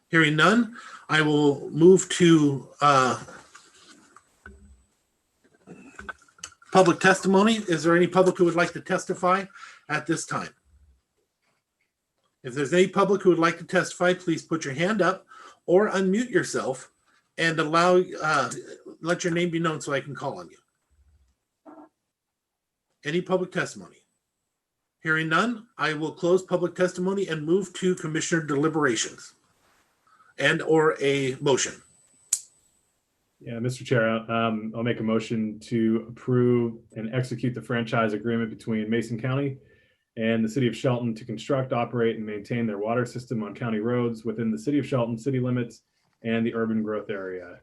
Hearing none, I will move to public testimony. Is there any public who would like to testify at this time? If there's any public who would like to testify, please put your hand up or unmute yourself and let your name be known so I can call on you. Any public testimony? Hearing none, I will close public testimony and move to commissioner deliberations and or a motion. Yeah, Mr. Chair, I'll make a motion to approve and execute the franchise agreement between Mason County and the City of Shelton to construct, operate, and maintain their water system on county roads within the City of Shelton city limits and the urban growth area.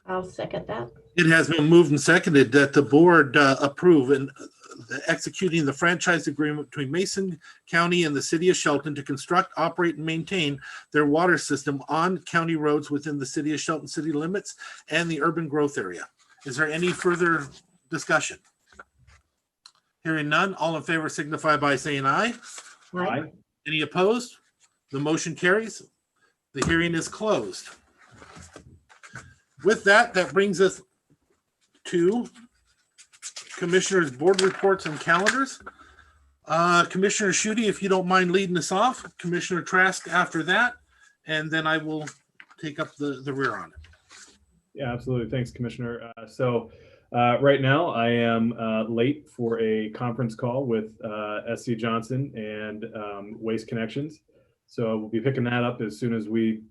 I'll second that. It has been moved and seconded that the board approve and executing the franchise agreement between Mason County and the City of Shelton to construct, operate, and maintain their water system on county roads within the City of Shelton city limits and the urban growth area. Is there any further discussion? Hearing none, all in favor signify by saying aye. Aye. Any opposed? The motion carries. The hearing is closed. With that, that brings us to Commissioners' board reports and calendars. Commissioner Schutte, if you don't mind leading us off. Commissioner Trask after that, and then I will take up the rear on it. Yeah, absolutely. Thanks, Commissioner. Right now I am late for a conference call with SC Johnson and Waste Connections. So we'll be picking that up as soon as we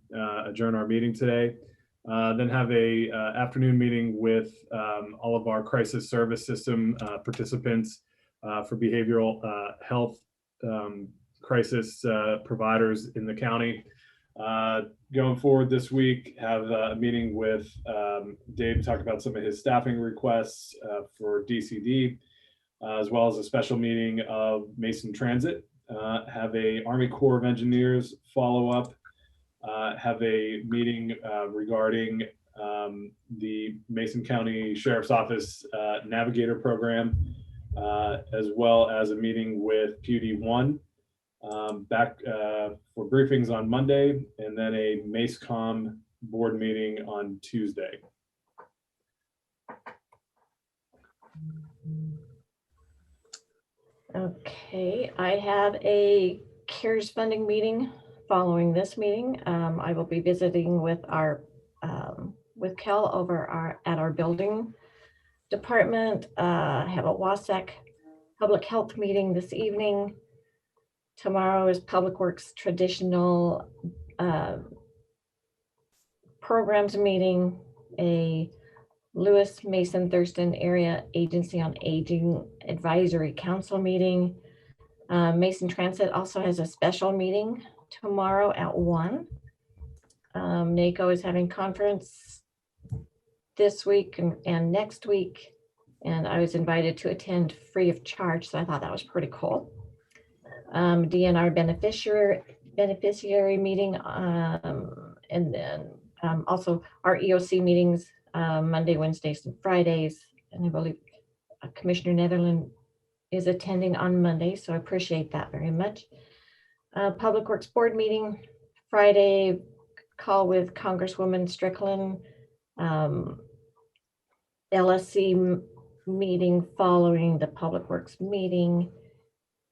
adjourn our meeting today. Then have a afternoon meeting with all of our crisis service system participants for behavioral health crisis providers in the county. Going forward this week, have a meeting with Dave to talk about some of his staffing requests for DCD, as well as a special meeting of Mason Transit. Have a Army Corps of Engineers follow up. Have a meeting regarding the Mason County Sheriff's Office Navigator Program, as well as a meeting with PUD1 back for briefings on Monday, and then a MACECOM board meeting on Tuesday. Okay, I have a CARES funding meeting following this meeting. I will be visiting with our with Kel over at our building department. Have a WASAC public health meeting this evening. Tomorrow is Public Works traditional programs meeting, a Lewis Mason Thurston Area Agency on Aging Advisory Council meeting. Mason Transit also has a special meeting tomorrow at 1. NACO is having conference this week and next week, and I was invited to attend free of charge, so I thought that was pretty cool. DNR beneficiary meeting, and then also our EOC meetings Monday, Wednesdays, and Fridays, and I believe Commissioner Netherland is attending on Monday, so I appreciate that very much. Public Works Board meeting Friday, call with Congresswoman Strickland. LSC meeting following the Public Works meeting.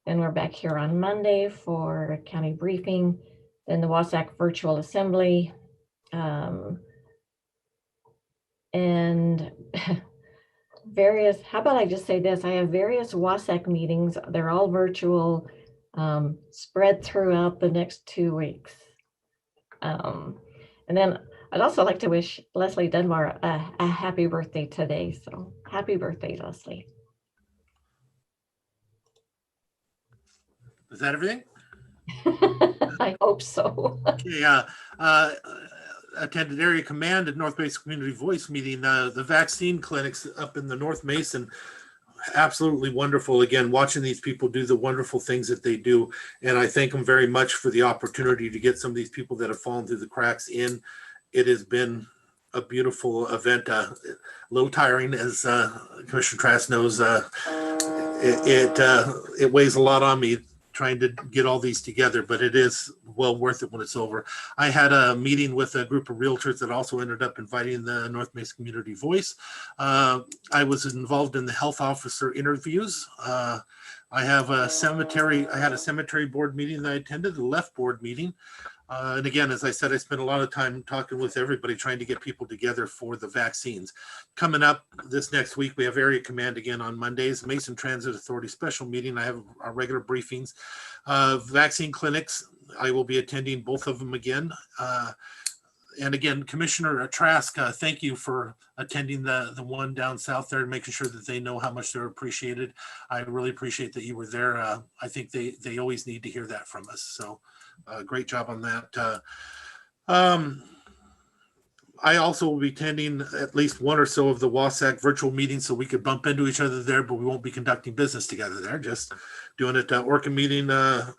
Then we're back here on Monday for a county briefing. Then the WASAC virtual assembly. And various, how about I just say this, I have various WASAC meetings. They're all virtual, spread throughout the next 2 weeks. And then I'd also like to wish Leslie Dunbar a happy birthday today. So happy birthday, Leslie. Is that everything? I hope so. Okay, attended Area Command at North Mason Community Voice meeting. The vaccine clinics up in the North Mason, absolutely wonderful. Again, watching these people do the wonderful things that they do. And I thank them very much for the opportunity to get some of these people that have fallen through the cracks in. It has been a beautiful event, a little tiring, as Commissioner Trask knows. It weighs a lot on me trying to get all these together, but it is well worth it when it's over. I had a meeting with a group of realtors that also ended up inviting the North Mason Community Voice. I was involved in the health officer interviews. I had a cemetery board meeting that I attended, the left board meeting. And again, as I said, I spent a lot of time talking with everybody, trying to get people together for the vaccines. Coming up this next week, we have Area Command again on Mondays, Mason Transit Authority special meeting. I have our regular briefings. Vaccine clinics, I will be attending both of them again. And again, Commissioner Trask, thank you for attending the one down south there and making sure that they know how much they're appreciated. I really appreciate that you were there. I think they always need to hear that from us. So great job on that. I also will be attending at least one or so of the WASAC virtual meetings, so we could bump into each other there, but we won't be conducting business together there, just doing it at Orca meeting. And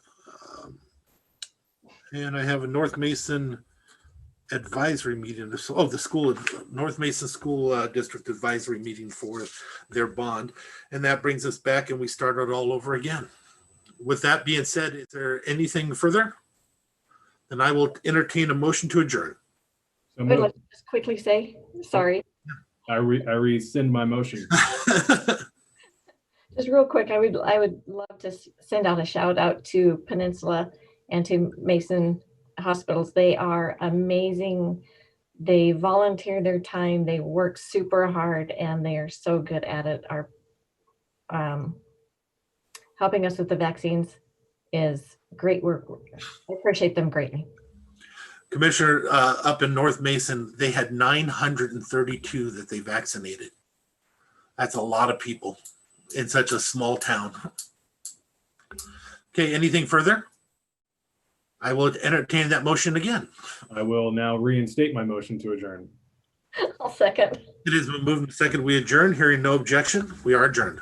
I have a North Mason advisory meeting. Oh, the school, North Mason School District advisory meeting for their bond. And that brings us back and we start it all over again. With that being said, is there anything further? Then I will entertain a motion to adjourn. So Wait, let's just quickly say, sorry. I rescind my motion. Just real quick, I would love to send out a shout out to Peninsula and to Mason Hospitals. They are amazing. They volunteer their time. They work super hard, and they are so good at it. Our helping us with the vaccines is great work. I appreciate them greatly. Commissioner, up in North Mason, they had 932 that they vaccinated. That's a lot of people in such a small town. Okay, anything further? I will entertain that motion again. I will now reinstate my motion to adjourn. I'll second. It has been moved and seconded. We adjourn. Hearing no objection, we are adjourned.